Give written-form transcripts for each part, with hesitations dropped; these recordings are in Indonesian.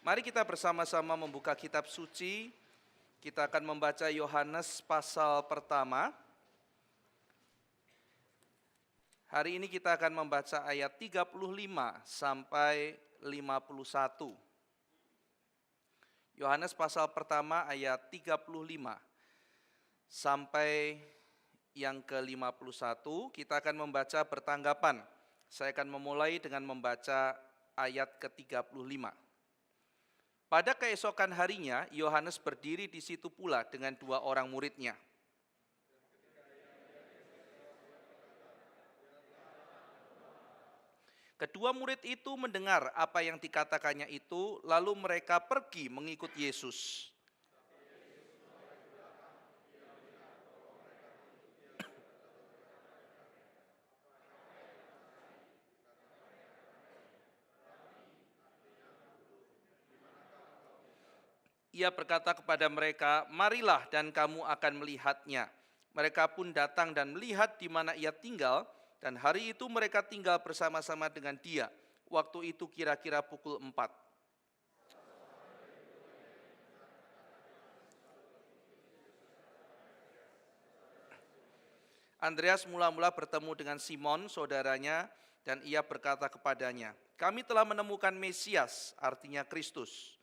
Mari kita bersama-sama membuka kitab suci. Kita akan membaca Yohanes pasal pertama. Hari ini kita akan membaca ayat 35 sampai 51. Yohanes pasal pertama ayat 35 sampai yang ke-51. Kita akan membaca bertanggapan. Saya akan memulai dengan membaca ayat ke-35. Pada keesokan harinya, Yohanes berdiri di situ pula dengan dua orang muridnya. Kedua murid itu mendengar apa yang dikatakannya itu, lalu mereka pergi mengikut Yesus. Ia berkata kepada mereka, "Marilah dan kamu akan melihatnya." Mereka pun datang dan melihat di mana ia tinggal, dan hari itu mereka tinggal bersama-sama dengan dia. Waktu itu kira-kira pukul 4. Andreas mula-mula bertemu dengan Simon, saudaranya, dan ia berkata kepadanya, "Kami telah menemukan Mesias," artinya Kristus.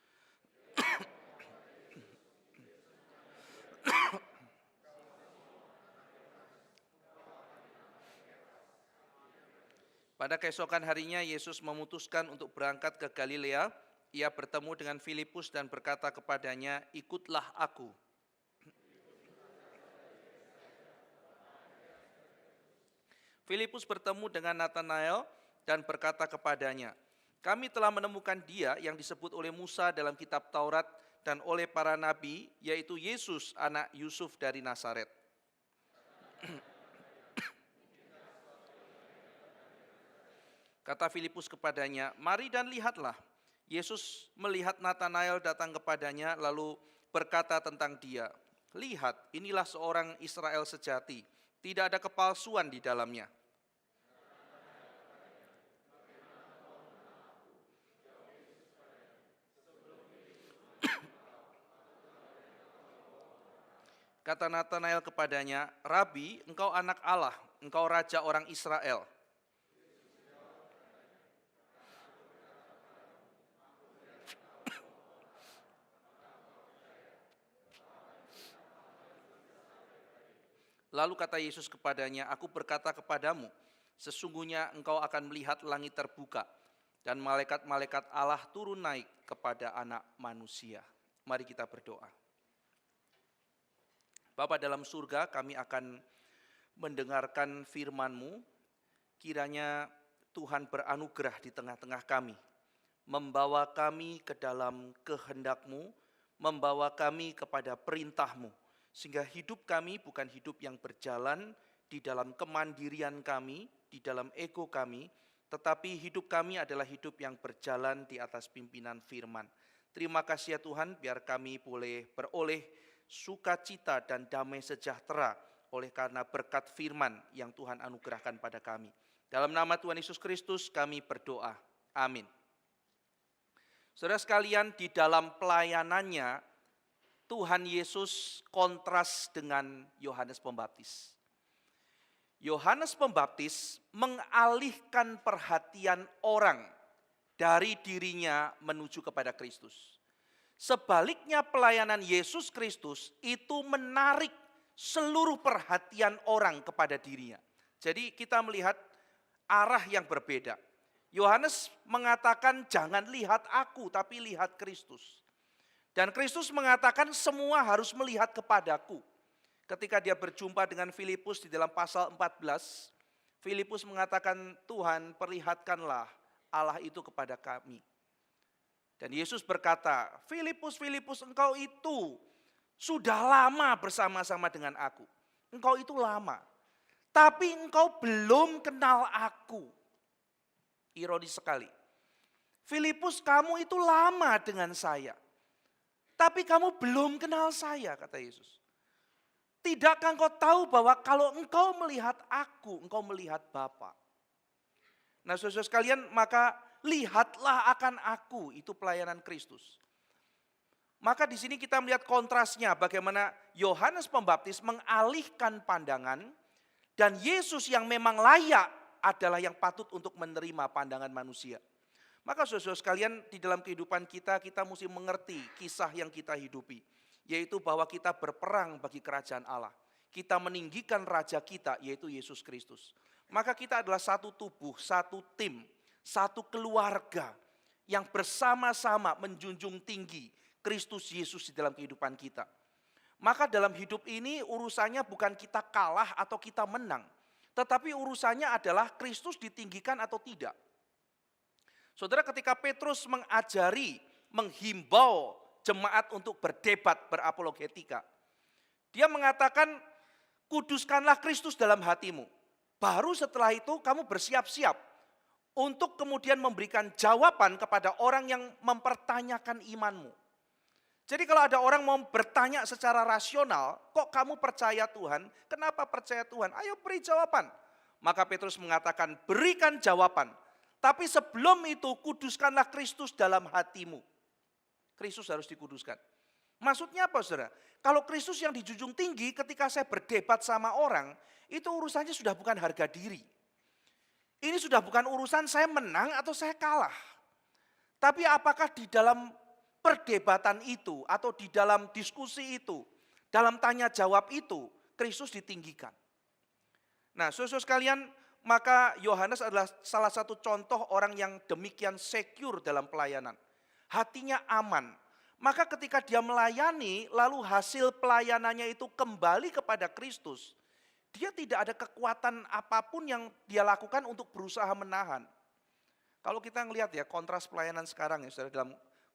Pada keesokan harinya Yesus memutuskan untuk berangkat ke Galilea. Ia bertemu dengan Filipus dan berkata kepadanya, "Ikutlah aku." Filipus bertemu dengan Natanael dan berkata kepadanya, "Kami telah menemukan dia yang disebut oleh Musa dalam kitab Taurat dan oleh para nabi, yaitu Yesus anak Yusuf dari Nazaret." Kata Filipus kepadanya, "Mari dan lihatlah." Yesus melihat Natanael datang kepadanya lalu berkata tentang dia, "Lihat, inilah seorang Israel sejati, tidak ada kepalsuan di dalamnya." Kata Natanael kepadanya, "Rabi, engkau anak Allah, engkau raja orang Israel." Lalu kata Yesus kepadanya, "Aku berkata kepadamu, sesungguhnya engkau akan melihat langit terbuka dan malaikat-malaikat Allah turun naik kepada anak manusia." Mari kita berdoa. Bapa dalam surga, kami akan mendengarkan firman-Mu. Kiranya Tuhan beranugerah di tengah-tengah kami, membawa kami ke dalam kehendak-Mu, membawa kami kepada perintah-Mu, sehingga hidup kami bukan hidup yang berjalan di dalam kemandirian kami, di dalam ego kami, tetapi hidup kami adalah hidup yang berjalan di atas pimpinan firman. Terima kasih ya Tuhan, biar kami boleh beroleh sukacita dan damai sejahtera oleh karena berkat firman yang Tuhan anugerahkan pada kami. Dalam nama Tuhan Yesus Kristus kami berdoa. Amin. Saudara sekalian, di dalam pelayanannya Tuhan Yesus kontras dengan Yohanes Pembaptis. Yohanes Pembaptis mengalihkan perhatian orang dari dirinya menuju kepada Kristus. Sebaliknya pelayanan Yesus Kristus itu menarik seluruh perhatian orang kepada dirinya. Jadi kita melihat arah yang berbeda. Yohanes mengatakan jangan lihat aku tapi lihat Kristus. Dan Kristus mengatakan semua harus melihat kepadaku. Ketika dia berjumpa dengan Filipus di dalam pasal 14, Filipus mengatakan, "Tuhan, perlihatkanlah Allah itu kepada kami." Dan Yesus berkata, "Filipus, Filipus, engkau itu sudah lama bersama-sama dengan aku. Engkau itu lama. Tapi engkau belum kenal aku." Ironis sekali. "Filipus, kamu itu lama dengan saya. Tapi kamu belum kenal saya," kata Yesus. "Tidakkah engkau tahu bahwa kalau engkau melihat aku, engkau melihat Bapa?" Nah saudara sekalian, maka lihatlah akan aku, itu pelayanan Kristus. Maka di sini kita melihat kontrasnya bagaimana Yohanes Pembaptis mengalihkan pandangan dan Yesus yang memang layak adalah yang patut untuk menerima pandangan manusia. Maka saudara-saudara sekalian, di dalam kehidupan kita mesti mengerti kisah yang kita hidupi. Yaitu bahwa kita berperang bagi kerajaan Allah. Kita meninggikan raja kita, yaitu Yesus Kristus. Maka kita adalah satu tubuh, satu tim, satu keluarga yang bersama-sama menjunjung tinggi Kristus Yesus di dalam kehidupan kita. Maka dalam hidup ini urusannya bukan kita kalah atau kita menang. Tetapi urusannya adalah Kristus ditinggikan atau tidak. Saudara, ketika Petrus mengajari, menghimbau jemaat untuk berdebat, berapologetika. Dia mengatakan, kuduskanlah Kristus dalam hatimu. Baru setelah itu kamu bersiap-siap untuk kemudian memberikan jawaban kepada orang yang mempertanyakan imanmu. Jadi kalau ada orang mau bertanya secara rasional, kok kamu percaya Tuhan? Kenapa percaya Tuhan? Ayo beri jawaban. Maka Petrus mengatakan, berikan jawaban. Tapi sebelum itu kuduskanlah Kristus dalam hatimu. Kristus harus dikuduskan. Maksudnya apa saudara? Kalau Kristus yang dijunjung tinggi ketika saya berdebat sama orang, itu urusannya sudah bukan harga diri. Ini sudah bukan urusan saya menang atau saya kalah. Tapi apakah di dalam perdebatan itu atau di dalam diskusi itu, dalam tanya jawab itu, Kristus ditinggikan. Nah, saudara sekalian, maka Yohanes adalah salah satu contoh orang yang demikian secure dalam pelayanan. Hatinya aman. Maka ketika dia melayani, lalu hasil pelayanannya itu kembali kepada Kristus. Dia tidak ada kekuatan apapun yang dia lakukan untuk berusaha menahan. Kalau kita ngelihat ya kontras pelayanan sekarang ya saudara, dalam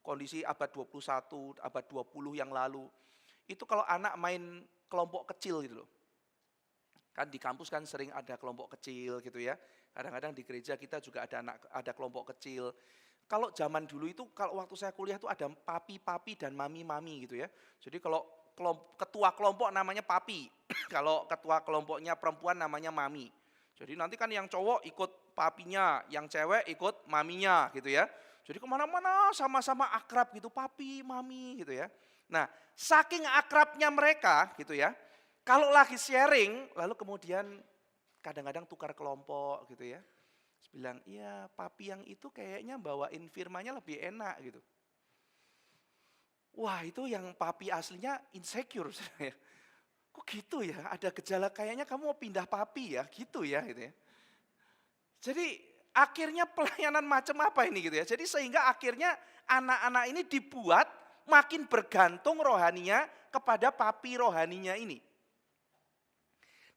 kondisi abad 21, abad 20 yang lalu. Itu kalau anak main kelompok kecil gitu loh. Kan di kampus kan sering ada kelompok kecil gitu ya. Kadang-kadang di gereja kita juga ada kelompok kecil. Kalau zaman dulu itu, kalau waktu saya kuliah itu ada papi-papi dan mami-mami gitu ya. Jadi kalau ketua kelompok namanya papi, kalau ketua kelompoknya perempuan namanya mami. Jadi nanti kan yang cowok ikut papinya, yang cewek ikut maminya gitu ya. Jadi kemana-mana sama-sama akrab gitu, papi, mami gitu ya. Nah, saking akrabnya mereka gitu ya. Kalau lagi sharing, lalu kemudian kadang-kadang tukar kelompok gitu ya. Terus bilang, iya papi yang itu kayaknya bawain firmanya lebih enak gitu. Wah itu yang papi aslinya insecure. Kok gitu ya, ada gejala kayaknya kamu mau pindah papi ya, gitu ya. Gitu ya. Jadi akhirnya pelayanan macam apa ini gitu ya. Jadi sehingga akhirnya anak-anak ini dibuat makin bergantung rohaninya kepada papi rohaninya ini.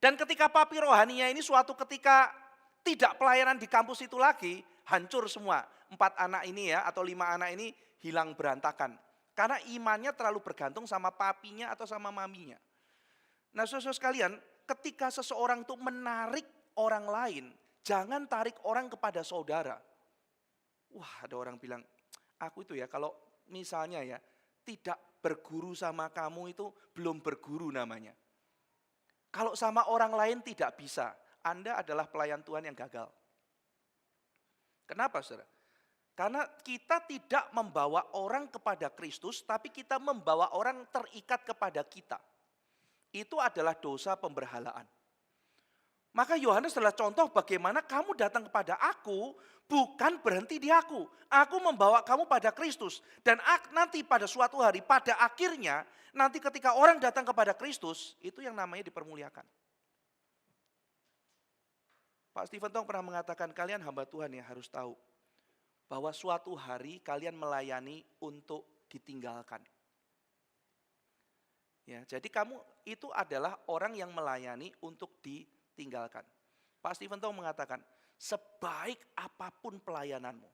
Dan ketika papi rohaninya ini suatu ketika tidak pelayanan di kampus itu lagi, hancur semua. 4 anak ini ya atau 5 anak ini hilang berantakan. Karena imannya terlalu bergantung sama papinya atau sama maminya. Nah saudara sekalian, ketika seseorang itu menarik orang lain, jangan tarik orang kepada saudara. Wah ada orang bilang, aku itu ya kalau misalnya ya tidak berguru sama kamu itu belum berguru namanya. Kalau sama orang lain tidak bisa, Anda adalah pelayan Tuhan yang gagal. Kenapa saudara? Karena kita tidak membawa orang kepada Kristus, tapi kita membawa orang terikat kepada kita. Itu adalah dosa pemberhalaan. Maka Yohanes adalah contoh bagaimana kamu datang kepada aku, bukan berhenti di aku. Aku membawa kamu pada Kristus. Dan nanti pada suatu hari, pada akhirnya, nanti ketika orang datang kepada Kristus, itu yang namanya dipermuliakan. Pak Stephen Tong pernah mengatakan, kalian hamba Tuhan ya harus tahu, bahwa suatu hari kalian melayani untuk ditinggalkan. Ya, jadi kamu itu adalah orang yang melayani untuk ditinggalkan. Pak Stephen Tong mengatakan, sebaik apapun pelayananmu,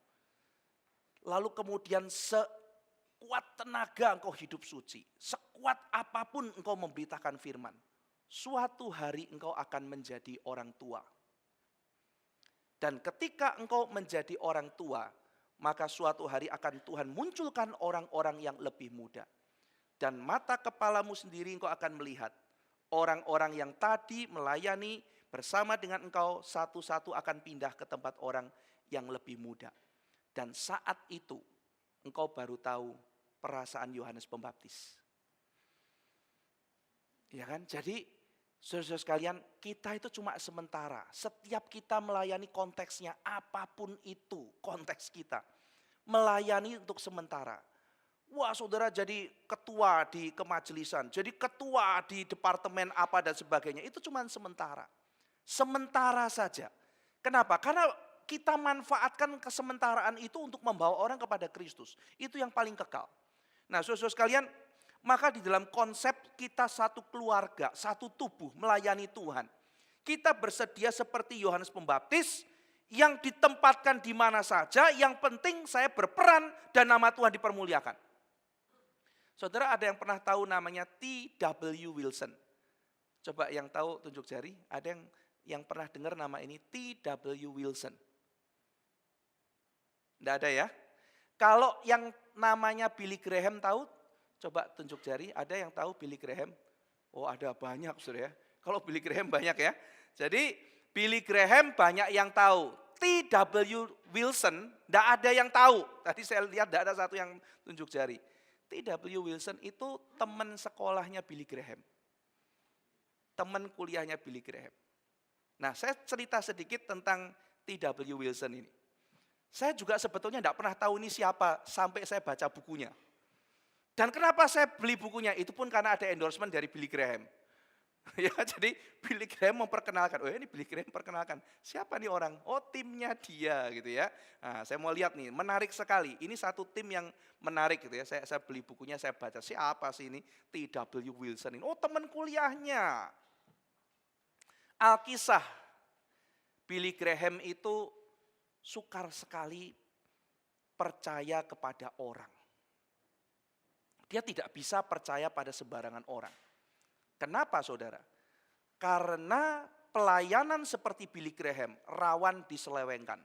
lalu kemudian sekuat tenaga engkau hidup suci, sekuat apapun engkau memberitakan firman, suatu hari engkau akan menjadi orang tua. Dan ketika engkau menjadi orang tua, maka suatu hari akan Tuhan munculkan orang-orang yang lebih muda. Dan mata kepalamu sendiri engkau akan melihat orang-orang yang tadi melayani bersama dengan engkau satu-satu akan pindah ke tempat orang yang lebih muda. Dan saat itu engkau baru tahu perasaan Yohanes Pembaptis. Ya kan? Jadi saudara-saudara sekalian, kita itu cuma sementara. Setiap kita melayani konteksnya, apapun itu konteks kita. Melayani untuk sementara. Wah, saudara jadi ketua di kemajelisan, jadi ketua di departemen apa dan sebagainya. Itu cuma sementara. Sementara saja. Kenapa? Karena kita manfaatkan kesementaraan itu untuk membawa orang kepada Kristus. Itu yang paling kekal. Nah, saudara-saudara sekalian, maka di dalam konsep kita satu keluarga, satu tubuh melayani Tuhan. Kita bersedia seperti Yohanes Pembaptis yang ditempatkan di mana saja, yang penting saya berperan dan nama Tuhan dipermuliakan. Saudara ada yang pernah tahu namanya T.W. Wilson? Coba yang tahu tunjuk jari, ada yang pernah dengar nama ini T.W. Wilson? Tidak ada ya? Kalau yang namanya Billy Graham tahu? Coba tunjuk jari, ada yang tahu Billy Graham? Oh ada banyak saudara ya. Kalau Billy Graham banyak ya. Jadi Billy Graham banyak yang tahu. T.W. Wilson tidak ada yang tahu. Tadi saya lihat tidak ada satu yang tunjuk jari. T.W. Wilson itu teman sekolahnya Billy Graham. Teman kuliahnya Billy Graham. Nah saya cerita sedikit tentang T.W. Wilson ini. Saya juga sebetulnya tidak pernah tahu ini siapa sampai saya baca bukunya. Dan kenapa saya beli bukunya? Itu pun karena ada endorsement dari Billy Graham. Ya, jadi Billy Graham memperkenalkan, oh ini Billy Graham memperkenalkan. Siapa nih orang? Oh timnya dia gitu ya. Nah, saya mau lihat nih, menarik sekali. Ini satu tim yang menarik gitu ya. Saya beli bukunya, saya baca siapa sih ini T.W. Wilson ini. Oh teman kuliahnya. Alkisah, Billy Graham itu sukar sekali percaya kepada orang. Dia tidak bisa percaya pada sembarangan orang. Kenapa saudara? Karena pelayanan seperti Billy Graham rawan diselewengkan.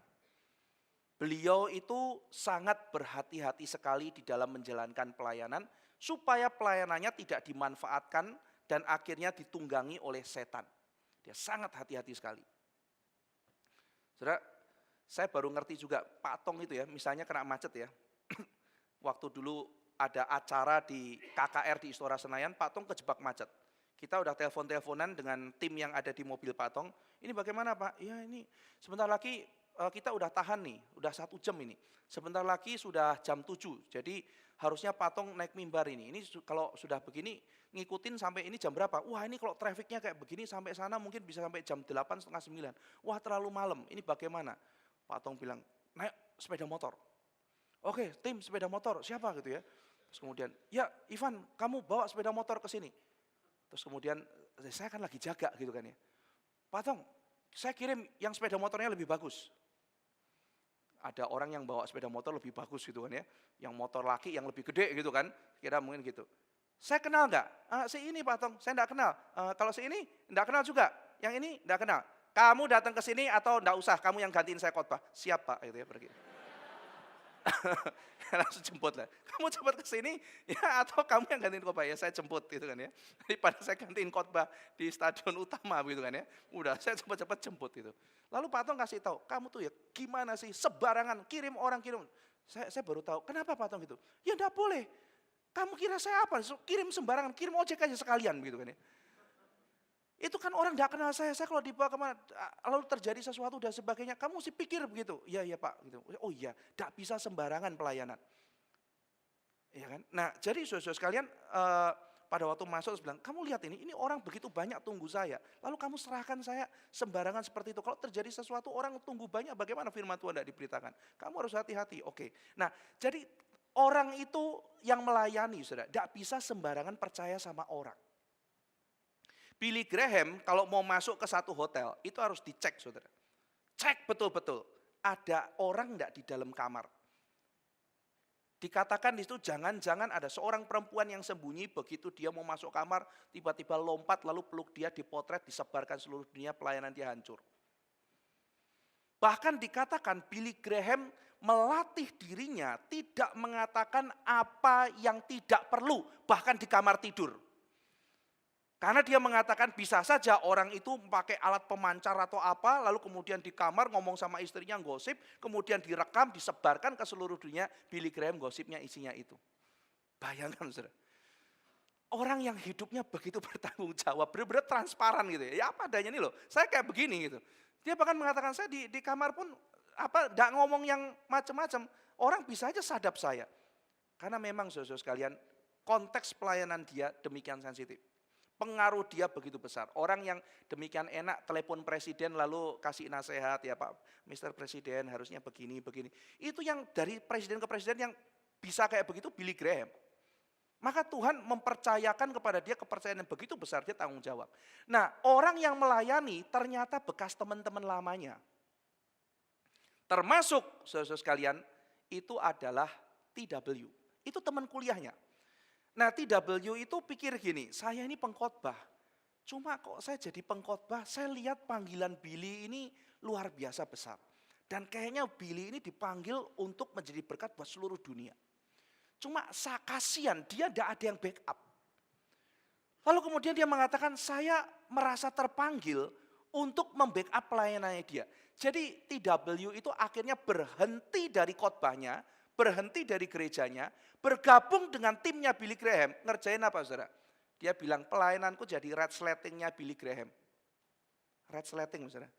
Beliau itu sangat berhati-hati sekali di dalam menjalankan pelayanan supaya pelayanannya tidak dimanfaatkan dan akhirnya ditunggangi oleh setan. Dia sangat hati-hati sekali. Saudara, saya baru ngerti juga Pak Tong itu ya, misalnya kena macet ya. Waktu dulu ada acara di KKR di Istora Senayan, Pak Tong kejebak macet. Kita udah telepon-teleponan dengan tim yang ada di mobil Pak Tong. Ini bagaimana Pak? Ya ini sebentar lagi kita udah tahan nih, udah 1 jam ini. Sebentar lagi sudah jam 7, jadi harusnya Pak Tong naik mimbar ini. Ini kalau sudah begini ngikutin sampai ini jam berapa? Wah ini kalau trafiknya kayak begini sampai sana mungkin bisa sampai jam 8, setengah 9. Wah terlalu malam, ini bagaimana? Pak Tong bilang, naik sepeda motor. Oke, tim sepeda motor, siapa gitu ya. Terus kemudian, ya Ivan kamu bawa sepeda motor ke sini. Terus kemudian, saya kan lagi jaga gitu kan ya. Pak Tong, saya kirim yang sepeda motornya lebih bagus. Ada orang yang bawa sepeda motor lebih bagus gitu kan ya. Yang motor laki yang lebih gede gitu kan, kira mungkin gitu. Saya kenal enggak? Si ini Pak Tong, saya enggak kenal. Kalau si ini enggak kenal juga, yang ini enggak kenal. Kamu datang ke sini atau enggak usah, kamu yang gantiin saya khotbah. Siap Pak, gitu ya pergi. Langsung jemput lah. Kamu cepat ke sini ya atau kamu yang gantiin khotbah ya saya jemput gitu kan ya. Daripada saya gantiin khotbah di stadion utama gitu kan ya. Udah saya cepat-cepat jemput gitu. Lalu Pak Tong kasih tahu, kamu tuh ya gimana sih sembarangan kirim orang kirim. Saya baru tahu, kenapa Pak Tong gitu? Ya enggak boleh. Kamu kira saya apa? Kirim sembarangan, kirim ojek aja sekalian gitu kan ya. Itu kan orang tidak kenal saya kalau dibawa kemana, lalu terjadi sesuatu dan sebagainya, kamu mesti pikir begitu. Iya Pak, gitu. Oh iya, tidak bisa sembarangan pelayanan. Ya kan? Nah jadi saudara-saudara sekalian, pada waktu masuk bilang, kamu lihat ini orang begitu banyak tunggu saya, lalu kamu serahkan saya sembarangan seperti itu. Kalau terjadi sesuatu orang tunggu banyak, bagaimana firman Tuhan tidak diberitakan? Kamu harus hati-hati, oke. Nah jadi orang itu yang melayani, saudara, tidak bisa sembarangan percaya sama orang. Billy Graham kalau mau masuk ke satu hotel, itu harus dicek saudara. Cek betul-betul, ada orang enggak di dalam kamar. Dikatakan di situ jangan-jangan ada seorang perempuan yang sembunyi, begitu dia mau masuk kamar, tiba-tiba lompat lalu peluk dia, dipotret, disebarkan seluruh dunia, pelayanan dia hancur. Bahkan dikatakan Billy Graham melatih dirinya tidak mengatakan apa yang tidak perlu, bahkan di kamar tidur. Karena dia mengatakan bisa saja orang itu pakai alat pemancar atau apa, lalu kemudian di kamar ngomong sama istrinya gosip, kemudian direkam, disebarkan ke seluruh dunia, Billy Graham gosipnya isinya itu. Bayangkan saudara. Orang yang hidupnya begitu bertanggung jawab, benar-benar transparan gitu ya. Ya apa adanya nih loh, saya kayak begini gitu. Dia bahkan mengatakan saya di kamar pun enggak ngomong yang macam-macam. Orang bisa aja sadap saya. Karena memang saudara sekalian, konteks pelayanan dia demikian sensitif. Pengaruh dia begitu besar. Orang yang demikian enak telepon presiden lalu kasih nasihat, ya Pak Mr. Presiden harusnya begini. Itu yang dari presiden ke presiden yang bisa kayak begitu Billy Graham. Maka Tuhan mempercayakan kepada dia kepercayaan yang begitu besar, dia tanggung jawab. Nah, orang yang melayani ternyata bekas teman-teman lamanya. Termasuk, saudara sekalian, itu adalah TW. Itu teman kuliahnya. Nah, TW itu pikir gini, saya ini pengkhotbah. Cuma kok saya jadi pengkhotbah, saya lihat panggilan Billy ini luar biasa besar. Dan kayaknya Billy ini dipanggil untuk menjadi berkat buat seluruh dunia. Cuma kasihan, dia tidak ada yang backup. Lalu kemudian dia mengatakan, saya merasa terpanggil untuk membackup pelayanannya dia. Jadi TW itu akhirnya berhenti dari khotbahnya, berhenti dari gerejanya, bergabung dengan timnya Billy Graham. Ngerjain apa saudara? Dia bilang pelayananku jadi red sleting-nya Billy Graham. Red sleting saudara.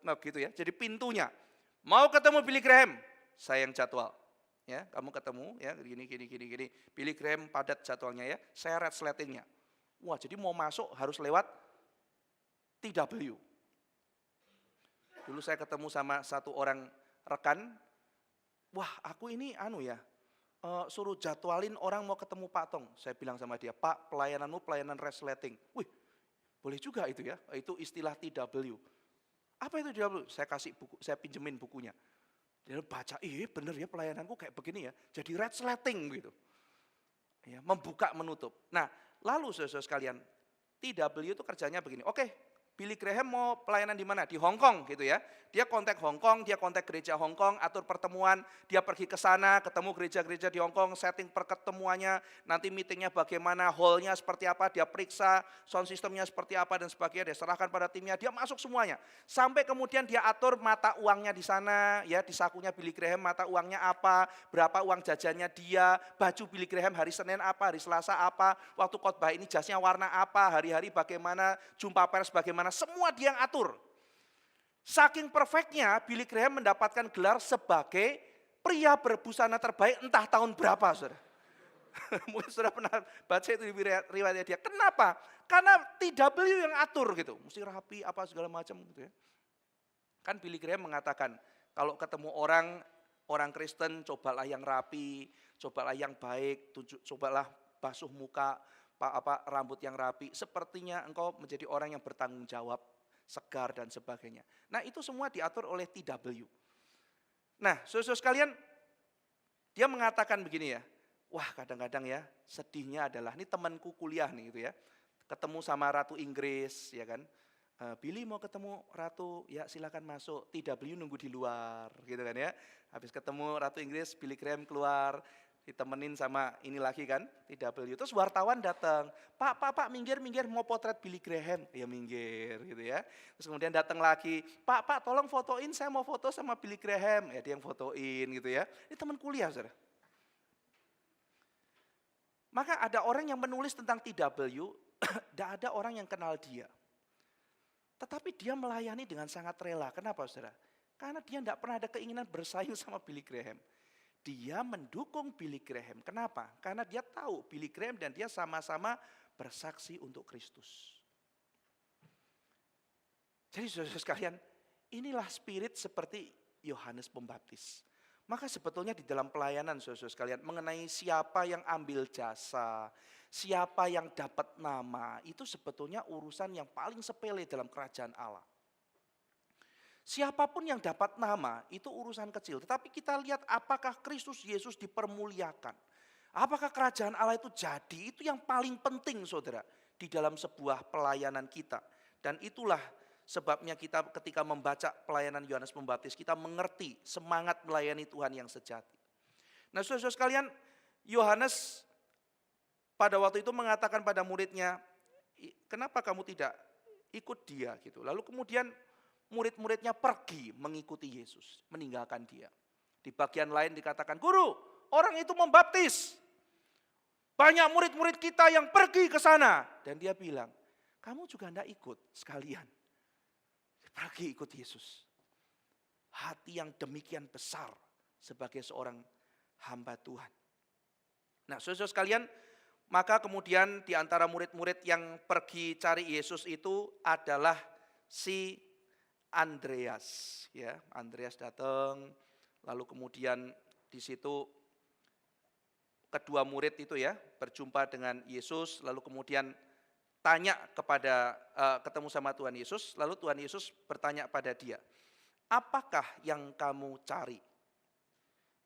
Ngek gitu ya. Jadi pintunya. Mau ketemu Billy Graham? Saya yang jadwal. Ya, kamu ketemu ya gini. Billy Graham padat jadwalnya ya. Saya red sleting-nya. Wah, jadi mau masuk harus lewat TW. Dulu saya ketemu sama satu orang rekan. Wah, aku ini suruh jadwalin orang mau ketemu Pak Tong. Saya bilang sama dia, Pak, pelayananmu pelayanan resleting. Wih, boleh juga itu ya. Itu istilah TW. Apa itu TW? Saya kasih buku, saya pinjemin bukunya. Dia baca, bener ya pelayananku kayak begini ya. Jadi resleting gitu. Ya, membuka menutup. Nah, lalu saudara sekalian, TW itu kerjanya begini. Oke, Billy Graham mau pelayanan di mana? Di Hong Kong gitu ya. Dia kontak Hong Kong, dia kontak gereja Hong Kong, atur pertemuan, dia pergi ke sana, ketemu gereja-gereja di Hong Kong, setting pertemuannya, nanti meetingnya bagaimana, hall-nya seperti apa, dia periksa, sound systemnya seperti apa dan sebagainya, dia serahkan pada timnya, dia masuk semuanya. Sampai kemudian dia atur mata uangnya di sana, ya di sakunya Billy Graham mata uangnya apa, berapa uang jajannya dia, baju Billy Graham hari Senin apa, hari Selasa apa, waktu khotbah ini jasnya warna apa, hari-hari bagaimana, jumpa pers bagaimana, semua dia yang atur. Saking perfectnya Billy Graham mendapatkan gelar sebagai pria berbusana terbaik entah tahun berapa saudara. Mungkin sudah pernah baca itu di riwayatnya dia. Kenapa? Karena TW yang atur gitu. Mesti rapi apa segala macam gitu ya. Kan Billy Graham mengatakan kalau ketemu orang Kristen cobalah yang rapi, cobalah yang baik, cobalah basuh muka, rambut yang rapi. Sepertinya engkau menjadi orang yang bertanggung jawab, segar dan sebagainya. Nah itu semua diatur oleh TW. Nah saudara sekalian, dia mengatakan begini ya, wah kadang-kadang ya sedihnya adalah, ini temanku kuliah nih gitu ya, ketemu sama Ratu Inggris ya kan, Billy mau ketemu Ratu, ya silakan masuk, TW nunggu di luar gitu kan ya. Habis ketemu Ratu Inggris, Billy Graham keluar, ditemenin sama ini lagi kan, TW. Terus wartawan datang, Pak, minggir mau potret Billy Graham. Ya minggir gitu ya. Terus kemudian datang lagi, Pak, tolong fotoin, saya mau foto sama Billy Graham. Ya dia yang fotoin gitu ya. Ini teman kuliah saudara. Maka ada orang yang menulis tentang TW, tidak ada orang yang kenal dia. Tetapi dia melayani dengan sangat rela. Kenapa saudara? Karena dia tidak pernah ada keinginan bersaing sama Billy Graham. Dia mendukung Billy Graham. Kenapa? Karena dia tahu Billy Graham dan dia sama-sama bersaksi untuk Kristus. Jadi saudara sekalian, inilah spirit seperti Yohanes Pembaptis. Maka sebetulnya di dalam pelayanan saudara sekalian, mengenai siapa yang ambil jasa, siapa yang dapat nama, itu sebetulnya urusan yang paling sepele dalam kerajaan Allah. Siapapun yang dapat nama itu urusan kecil. Tetapi kita lihat apakah Kristus Yesus dipermuliakan. Apakah kerajaan Allah itu jadi, itu yang paling penting saudara. Di dalam sebuah pelayanan kita. Dan itulah sebabnya kita ketika membaca pelayanan Yohanes Pembaptis, kita mengerti semangat melayani Tuhan yang sejati. Nah saudara sekalian, Yohanes pada waktu itu mengatakan pada muridnya, kenapa kamu tidak ikut dia gitu. Lalu kemudian murid-muridnya pergi mengikuti Yesus, meninggalkan dia. Di bagian lain dikatakan, "Guru, orang itu membaptis. Banyak murid-murid kita yang pergi ke sana." Dan dia bilang, "Kamu juga tidak ikut sekalian." Pergi ikut Yesus. Hati yang demikian besar sebagai seorang hamba Tuhan. Nah, saudara sekalian, maka kemudian di antara murid-murid yang pergi cari Yesus itu adalah si Andreas. Ya, Andreas datang, lalu kemudian di situ kedua murid itu ya berjumpa dengan Yesus, lalu kemudian tanya ketemu sama Tuhan Yesus, lalu Tuhan Yesus bertanya pada dia, "Apakah yang kamu cari?"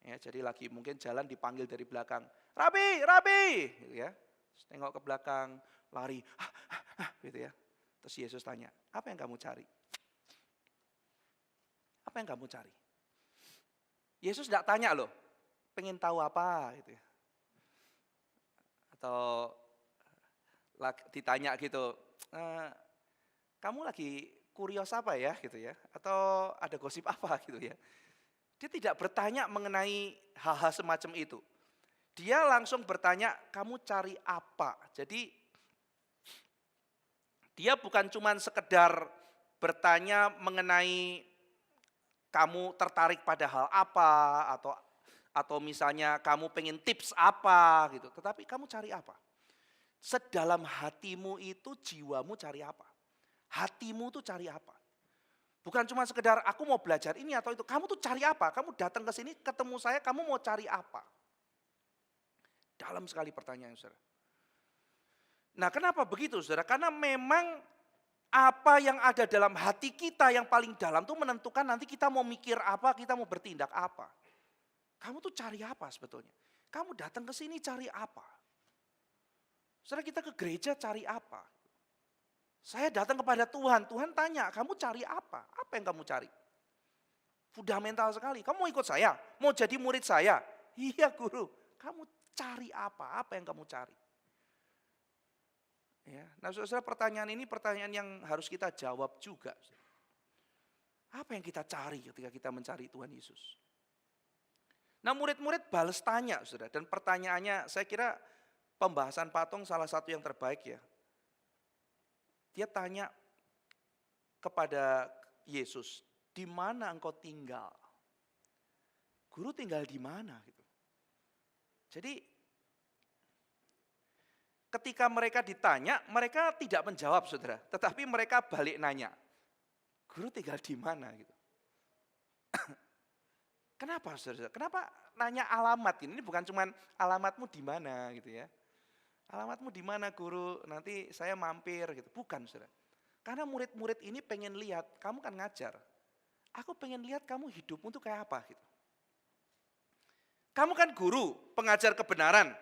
Ya, jadi lagi mungkin jalan dipanggil dari belakang, "Rabi, Rabi!" Gitu ya. Terus tengok ke belakang, lari, gitu ya. Terus Yesus tanya, "Apa yang kamu cari? Apa yang kamu cari?" Yesus tidak tanya loh, pengen tahu apa gitu ya. Atau ditanya gitu, "Kamu lagi kurios apa ya?" gitu ya. Atau ada gosip apa gitu ya. Dia tidak bertanya mengenai hal-hal semacam itu. Dia langsung bertanya, "Kamu cari apa?" Jadi dia bukan cuma sekedar bertanya mengenai kamu tertarik pada hal apa atau misalnya kamu pengen tips apa gitu. Tetapi kamu cari apa? Sedalam hatimu itu jiwamu cari apa? Hatimu tuh cari apa? Bukan cuma sekedar aku mau belajar ini atau itu. Kamu tuh cari apa? Kamu datang ke sini ketemu saya, kamu mau cari apa? Dalam sekali pertanyaan, saudara. Nah, kenapa begitu, saudara? Karena memang apa yang ada dalam hati kita yang paling dalam tuh menentukan nanti kita mau mikir apa, kita mau bertindak apa. Kamu tuh cari apa sebetulnya? Kamu datang ke sini cari apa? Saudara, kita ke gereja cari apa? Saya datang kepada Tuhan, Tuhan tanya, "Kamu cari apa? Apa yang kamu cari?" Fundamental sekali. "Kamu mau ikut saya? Mau jadi murid saya?" "Iya, Guru." "Kamu cari apa? Apa yang kamu cari?" Ya, nah saudara, pertanyaan ini pertanyaan yang harus kita jawab juga. Apa yang kita cari ketika kita mencari Tuhan Yesus? Nah, murid-murid balas tanya, saudara, dan pertanyaannya saya kira pembahasan Patong salah satu yang terbaik ya. Dia tanya kepada Yesus, "Di mana engkau tinggal?" Guru tinggal di mana gitu. Jadi ketika mereka ditanya, mereka tidak menjawab, saudara. Tetapi mereka balik nanya, "Guru tinggal di mana?" gitu. Kenapa, saudara? Kenapa nanya alamat ini? Ini bukan cuma alamatmu di mana gitu ya. "Alamatmu di mana, Guru? Nanti saya mampir." gitu. Bukan, saudara. Karena murid-murid ini pengen lihat, kamu kan ngajar. Aku pengen lihat kamu hidupmu tuh kayak apa gitu. Kamu kan guru, pengajar kebenaran.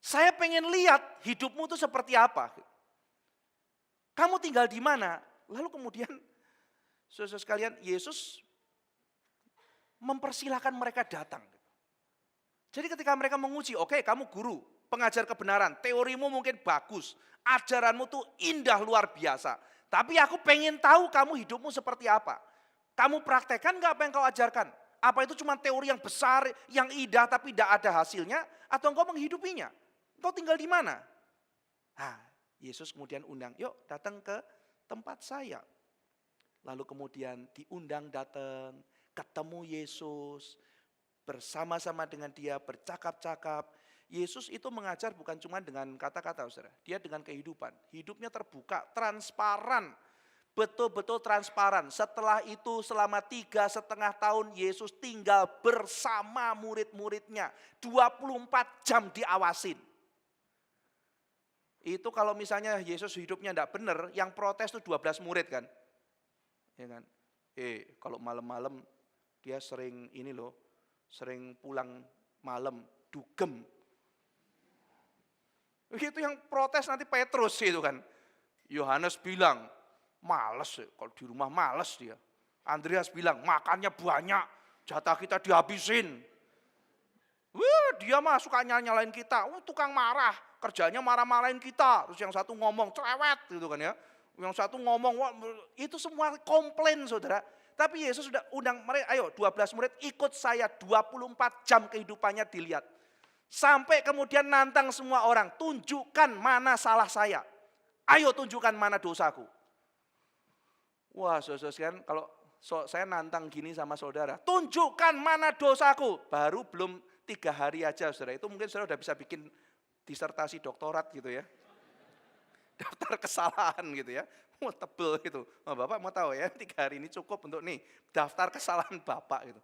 Saya pengen lihat hidupmu tuh seperti apa. Kamu tinggal di mana? Lalu kemudian, saudara sekalian, Yesus mempersilahkan mereka datang. Jadi ketika mereka menguji, "Oke, kamu guru, pengajar kebenaran, teorimu mungkin bagus, ajaranmu tuh indah luar biasa. Tapi aku pengen tahu kamu hidupmu seperti apa. Kamu praktekkan gak apa yang kau ajarkan? Apa itu cuma teori yang besar, yang indah tapi tidak ada hasilnya? Atau engkau menghidupinya? Engkau tinggal di mana?" Nah, Yesus kemudian undang, "Yuk datang ke tempat saya." Lalu kemudian diundang datang, ketemu Yesus, bersama-sama dengan dia, bercakap-cakap. Yesus itu mengajar bukan cuma dengan kata-kata, saudara. Dia dengan kehidupan. Hidupnya terbuka, transparan. Betul-betul transparan. Setelah itu selama 3,5 tahun Yesus tinggal bersama murid-muridnya. 24 jam diawasin. Itu kalau misalnya Yesus hidupnya tidak benar, yang protes itu 12 murid kan. Ya kan? Kalau malam-malam dia sering sering pulang malam, dugem. Itu yang protes nanti Petrus itu kan. Yohanes bilang, "Males kalau di rumah males dia." Andreas bilang, "Makannya banyak, jatah kita dihabisin." Wah, dia mah suka nyalain kita, tukang marah, kerjanya marah-marahin kita. Terus yang satu ngomong cerewet gitu kan ya. Yang satu ngomong, wah, itu semua komplain saudara. Tapi Yesus sudah undang mereka, ayo 12 murid ikut saya 24 jam kehidupannya dilihat. Sampai kemudian nantang semua orang, tunjukkan mana salah saya. Ayo tunjukkan mana dosaku. Wah saudara kan kalau saya nantang gini sama saudara, tunjukkan mana dosaku. Baru belum 3 hari aja saudara, itu mungkin saudara udah bisa bikin disertasi doktorat gitu ya. Daftar kesalahan gitu ya. Wah tebel gitu. Oh, Bapak mau tahu ya 3 hari ini cukup untuk nih daftar kesalahan Bapak gitu.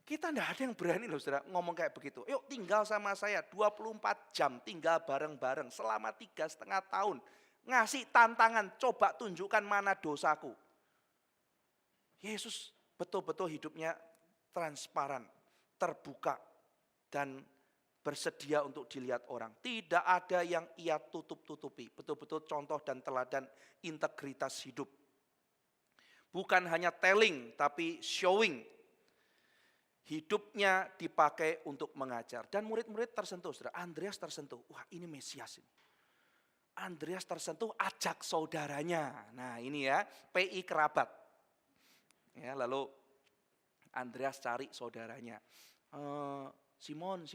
Kita enggak ada yang berani loh saudara ngomong kayak begitu. Yuk tinggal sama saya 24 jam tinggal bareng-bareng selama 3,5 tahun. Ngasih tantangan coba tunjukkan mana dosaku. Yesus betul-betul hidupnya transparan, terbuka dan bersedia untuk dilihat orang. Tidak ada yang ia tutup-tutupi. Betul-betul contoh dan teladan integritas hidup. Bukan hanya telling, tapi showing. Hidupnya dipakai untuk mengajar. Dan murid-murid tersentuh, saudara. Andreas tersentuh. Wah ini Mesias ini. Andreas tersentuh, ajak saudaranya. Nah ini ya, PI kerabat. Ya, lalu Andreas cari saudaranya. Simon,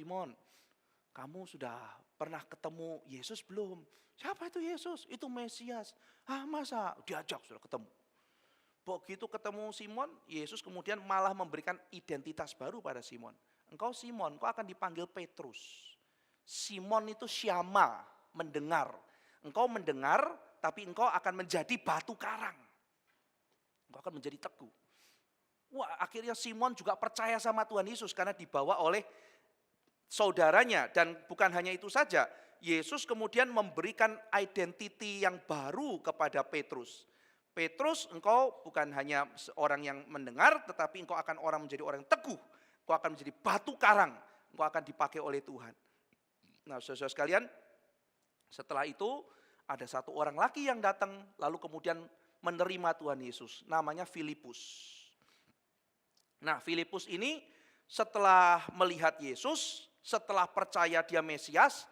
kamu sudah pernah ketemu Yesus belum? Siapa itu Yesus? Itu Mesias. Masa? Diajak sudah ketemu. Begitu ketemu Simon, Yesus kemudian malah memberikan identitas baru pada Simon. Engkau Simon, engkau akan dipanggil Petrus. Simon itu syama, mendengar. Engkau mendengar, tapi engkau akan menjadi batu karang. Engkau akan menjadi teguh. Wah, akhirnya Simon juga percaya sama Tuhan Yesus karena dibawa oleh saudaranya. Dan bukan hanya itu saja, Yesus kemudian memberikan identiti yang baru kepada Petrus. Petrus, engkau bukan hanya seorang yang mendengar, tetapi engkau akan menjadi orang yang teguh. Engkau akan menjadi batu karang, engkau akan dipakai oleh Tuhan. Nah saudara sekalian, setelah itu ada satu orang lagi yang datang, lalu kemudian menerima Tuhan Yesus, namanya Filipus. Nah Filipus ini setelah melihat Yesus, setelah percaya dia Mesias,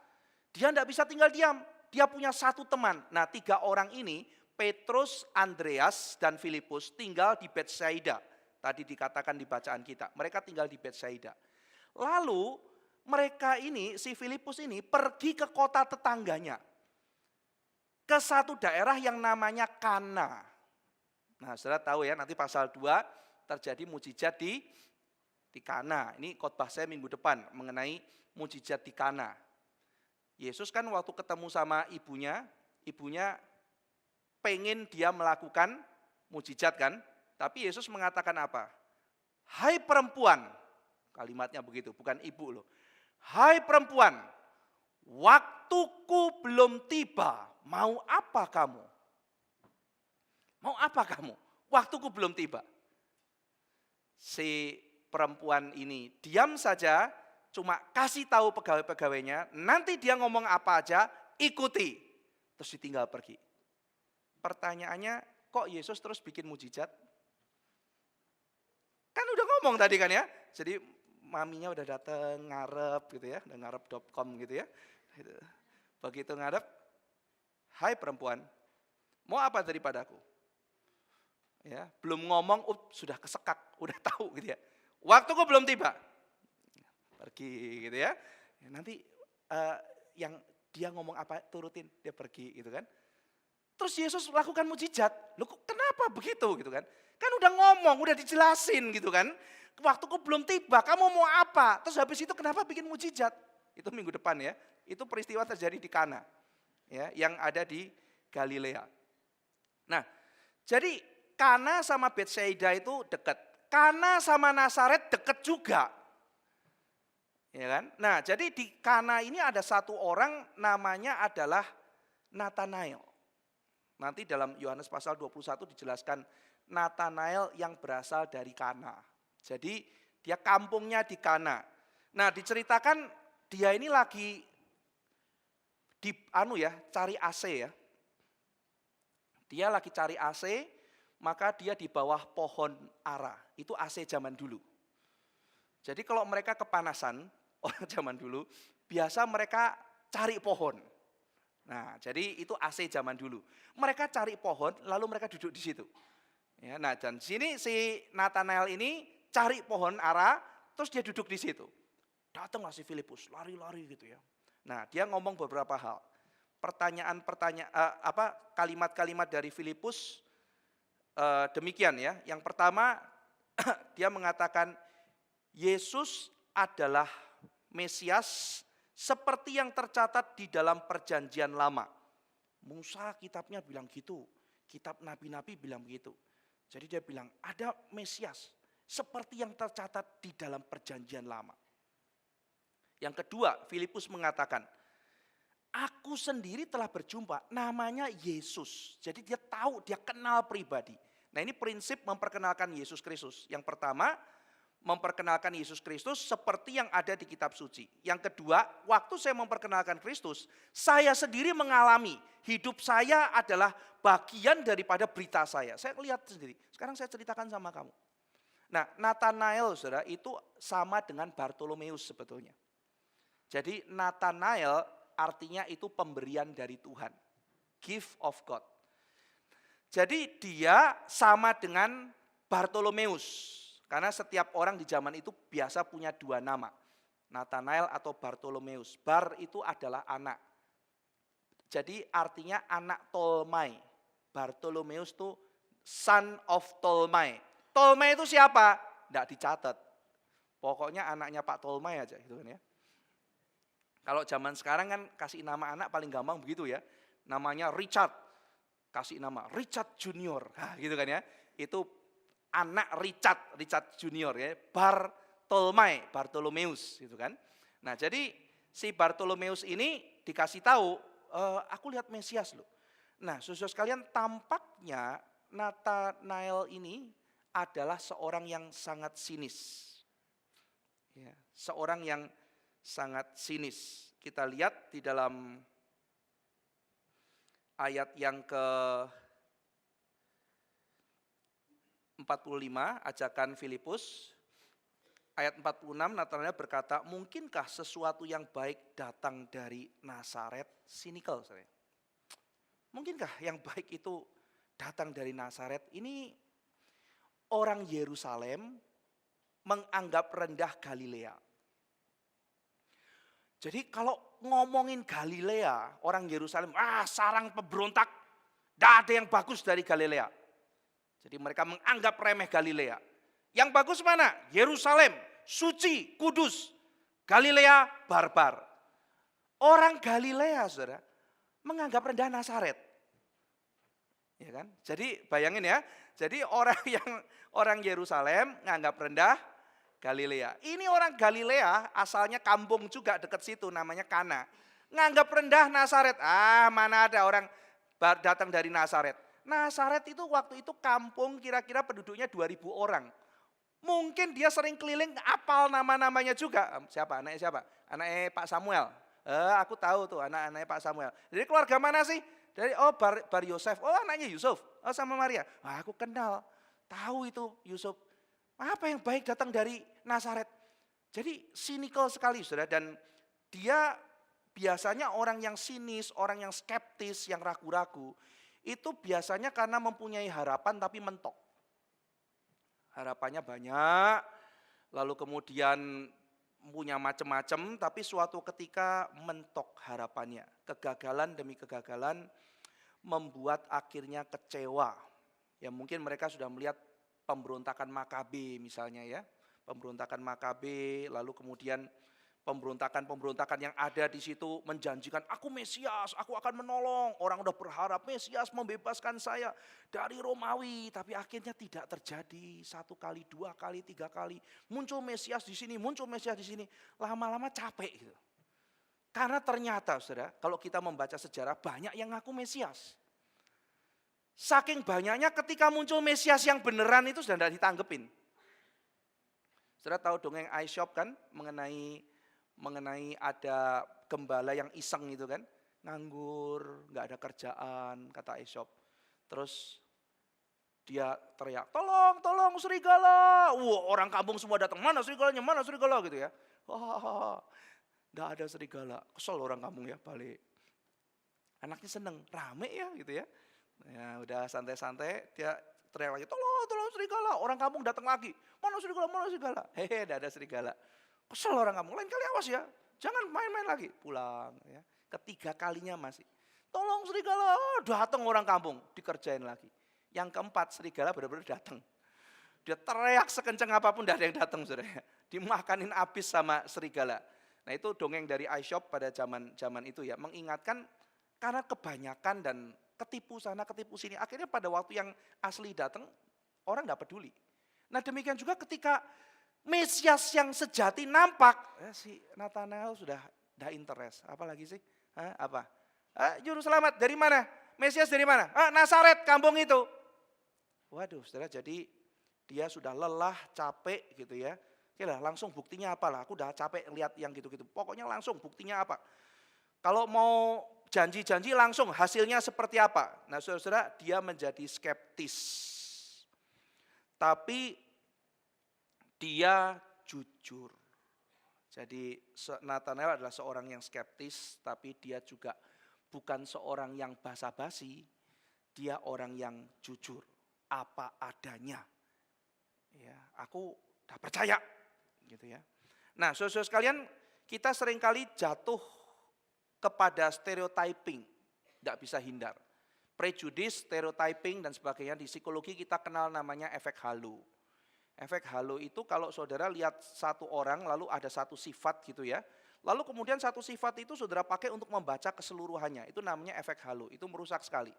dia tidak bisa tinggal diam. Dia punya satu teman. Nah 3 orang ini, Petrus, Andreas, dan Filipus tinggal di Betsaida. Tadi dikatakan di bacaan kita, mereka tinggal di Betsaida. Lalu mereka ini, si Filipus ini pergi ke kota tetangganya. Ke satu daerah yang namanya Kana. Nah saudara tahu ya, nanti pasal 2 terjadi mujizat di Kana. Ini khotbah saya minggu depan mengenai mujizat di Kana. Yesus kan waktu ketemu sama ibunya pengen dia melakukan mujizat kan. Tapi Yesus mengatakan apa? Hai perempuan, kalimatnya begitu, bukan ibu loh. Hai perempuan, waktuku belum tiba, mau apa kamu? Mau apa kamu? Waktuku belum tiba. Si perempuan ini diam saja, cuma kasih tahu pegawai-pegawainya, nanti dia ngomong apa aja, ikuti. Terus ditinggal pergi. Pertanyaannya, kok Yesus terus bikin mujizat? Kan udah ngomong tadi kan ya. Jadi maminya udah datang ngarep gitu ya, udah ngarep.com gitu ya. Begitu ngarep, hai perempuan, mau apa daripadaku? Ya, belum ngomong, sudah kesekak, udah tahu gitu ya. Waktuku belum tiba. Pergi gitu ya. Nanti yang dia ngomong apa turutin, dia pergi gitu kan. Terus Yesus lakukan mujizat. Loh kenapa begitu gitu kan? Kan udah ngomong, udah dijelasin gitu kan. Waktuku belum tiba, kamu mau apa? Terus habis itu kenapa bikin mujizat? Itu minggu depan ya. Itu peristiwa terjadi di Kana. Ya, yang ada di Galilea. Nah, jadi Kana sama Betsaida itu dekat. Kana sama Nazaret dekat juga. Ya kan? Nah, jadi di Kana ini ada satu orang namanya adalah Nathanael. Nanti dalam Yohanes pasal 21 dijelaskan Nathanael yang berasal dari Kana. Jadi dia kampungnya di Kana. Nah, diceritakan dia ini lagi cari AC ya. Dia lagi cari AC, maka dia di bawah pohon ara. Itu AC zaman dulu. Jadi kalau mereka kepanasan, orang zaman dulu, biasa mereka cari pohon. Nah, jadi itu AC zaman dulu. Mereka cari pohon, lalu mereka duduk di situ. Ya, nah, dan sini si Nathanael ini cari pohon ara, terus dia duduk di situ. Datanglah si Filipus, lari-lari gitu ya. Nah, dia ngomong beberapa hal. Kalimat-kalimat dari Filipus demikian ya. Yang pertama, dia mengatakan Yesus adalah Mesias seperti yang tercatat di dalam perjanjian lama. Musa kitabnya bilang gitu, kitab nabi-nabi bilang begitu. Jadi dia bilang ada Mesias seperti yang tercatat di dalam perjanjian lama. Yang kedua, Filipus mengatakan, aku sendiri telah berjumpa, namanya Yesus. Jadi dia tahu, dia kenal pribadi. Nah, ini prinsip memperkenalkan Yesus Kristus. Yang pertama, memperkenalkan Yesus Kristus seperti yang ada di kitab suci. Yang kedua, waktu saya memperkenalkan Kristus, saya sendiri mengalami hidup saya adalah bagian daripada berita saya. Saya lihat sendiri. Sekarang saya ceritakan sama kamu. Nah, Nathanael, saudara, itu sama dengan Bartolomeus sebetulnya. Jadi Nathanael artinya itu pemberian dari Tuhan. Gift of God. Jadi dia sama dengan Bartolomeus. Karena setiap orang di zaman itu biasa punya dua nama. Nathanael atau Bartolomeus. Bar itu adalah anak. Jadi artinya anak Tolmai. Bartolomeus itu son of Tolmai. Tolmai itu siapa? Tidak dicatat. Pokoknya anaknya Pak Tolmai aja gitu kan ya. Kalau zaman sekarang kan kasih nama anak paling gampang begitu ya. Namanya Richard. Kasih nama Richard Junior. Nah, gitu kan ya. Itu anak Richard Junior ya. Bartolomeus gitu kan. Nah, jadi si Bartolomeus ini dikasih tahu, aku lihat Mesias loh. Nah, saudara sekalian, tampaknya Nathanael ini adalah seorang yang sangat sinis. Ya, seorang yang sangat sinis. Kita lihat di dalam ayat yang ke-45, ajakan Filipus. Ayat 46, Nathanael berkata, mungkinkah sesuatu yang baik datang dari Nazaret? Sinikal, saya. Mungkinkah yang baik itu datang dari Nazaret? Ini orang Yerusalem menganggap rendah Galilea. Jadi kalau ngomongin Galilea, orang Yerusalem, sarang pemberontak, tidak ada yang bagus dari Galilea. Jadi mereka menganggap remeh Galilea. Yang bagus mana? Yerusalem, suci, kudus. Galilea, barbar. Orang Galilea, saudara, menganggap rendah Nazaret. Ya kan? Jadi bayangin ya, jadi orang Yerusalem menganggap rendah Galilea. Ini orang Galilea asalnya kampung juga dekat situ namanya Kana. Nganggap rendah Nazaret. Mana ada orang datang dari Nazaret. Nazaret itu waktu itu kampung kira-kira penduduknya 2.000 orang. Mungkin dia sering keliling apal nama-namanya juga. Siapa? Anaknya siapa? Anaknya Pak Samuel. Aku tahu tuh anak-anaknya Pak Samuel. Jadi keluarga mana sih? Dari Bar Yosef. Anaknya Yusuf. Sama Maria. Aku kenal. Tahu itu Yusuf. Apa yang baik datang dari Nazaret? Jadi sinikal sekali, saudara. Dan dia biasanya orang yang sinis, orang yang skeptis, yang ragu-ragu. Itu biasanya karena mempunyai harapan tapi mentok. Harapannya banyak, lalu kemudian punya macam-macam, tapi suatu ketika mentok harapannya. Kegagalan demi kegagalan membuat akhirnya kecewa. Ya mungkin mereka sudah melihat pemberontakan Makabe misalnya ya. Pemberontakan Makabe, lalu kemudian pemberontakan-pemberontakan yang ada di situ menjanjikan, aku Mesias, aku akan menolong. Orang udah berharap Mesias membebaskan saya dari Romawi, tapi akhirnya tidak terjadi. 1 kali, 2 kali, 3 kali. Muncul Mesias di sini, muncul Mesias di sini. Lama-lama capek gitu. Karena ternyata saudara, kalau kita membaca sejarah banyak yang ngaku Mesias. Saking banyaknya ketika muncul Mesias yang beneran itu sudah tidak ditanggepin. Saudara tahu dongeng Aesop kan mengenai ada gembala yang iseng itu kan. Nganggur, nggak ada kerjaan, kata Aesop. Terus Dia teriak, tolong, tolong serigala. Wah, orang kampung semua datang, mana serigala gitu ya. Wah, enggak ada serigala. Kesel orang kampung ya, balik. Anaknya seneng, rame ya gitu ya. Ya udah santai-santai, dia teriak lagi, tolong, tolong serigala. Orang kampung datang lagi, mana serigala, mana serigala. Hehe, enggak ada serigala. Kesel orang kampung, lain kali awas ya, jangan main-main lagi. Pulang ya, ketiga kalinya masih. Tolong serigala, datang orang kampung, dikerjain lagi. Yang keempat, serigala benar-benar datang. Dia teriak sekencang apapun, tidak ada yang datang, saudara. Dimakanin habis sama serigala. Nah itu dongeng dari iShop pada zaman itu ya, mengingatkan karena kebanyakan dan ketipu sana, ketipu sini. Akhirnya pada waktu yang asli datang, orang tidak peduli. Nah demikian juga ketika Mesias yang sejati nampak, si Nathanael sudah tidak interest. Apalagi sih? Apa? Juru selamat dari mana? Mesias dari mana? Nazaret, kampung itu. Waduh, saudara, jadi dia sudah lelah, capek gitu ya. Oke lah, langsung buktinya apalah? Aku udah capek lihat yang gitu-gitu. Pokoknya langsung buktinya apa? Kalau mau janji-janji langsung hasilnya seperti apa? Nah, saudara, dia menjadi skeptis. Tapi dia jujur. Jadi Nathanael adalah seorang yang skeptis, tapi dia juga bukan seorang yang basa-basi. Dia orang yang jujur. Apa adanya. Ya, aku udah percaya gitu ya. Nah, saudara sekalian, kita seringkali jatuh kepada stereotyping, tidak bisa hindar. Prejudis, stereotyping dan sebagainya di psikologi kita kenal namanya efek halo. Efek halo itu kalau saudara lihat satu orang lalu ada satu sifat gitu ya. Lalu kemudian satu sifat itu saudara pakai untuk membaca keseluruhannya. Itu namanya efek halo, itu merusak sekali.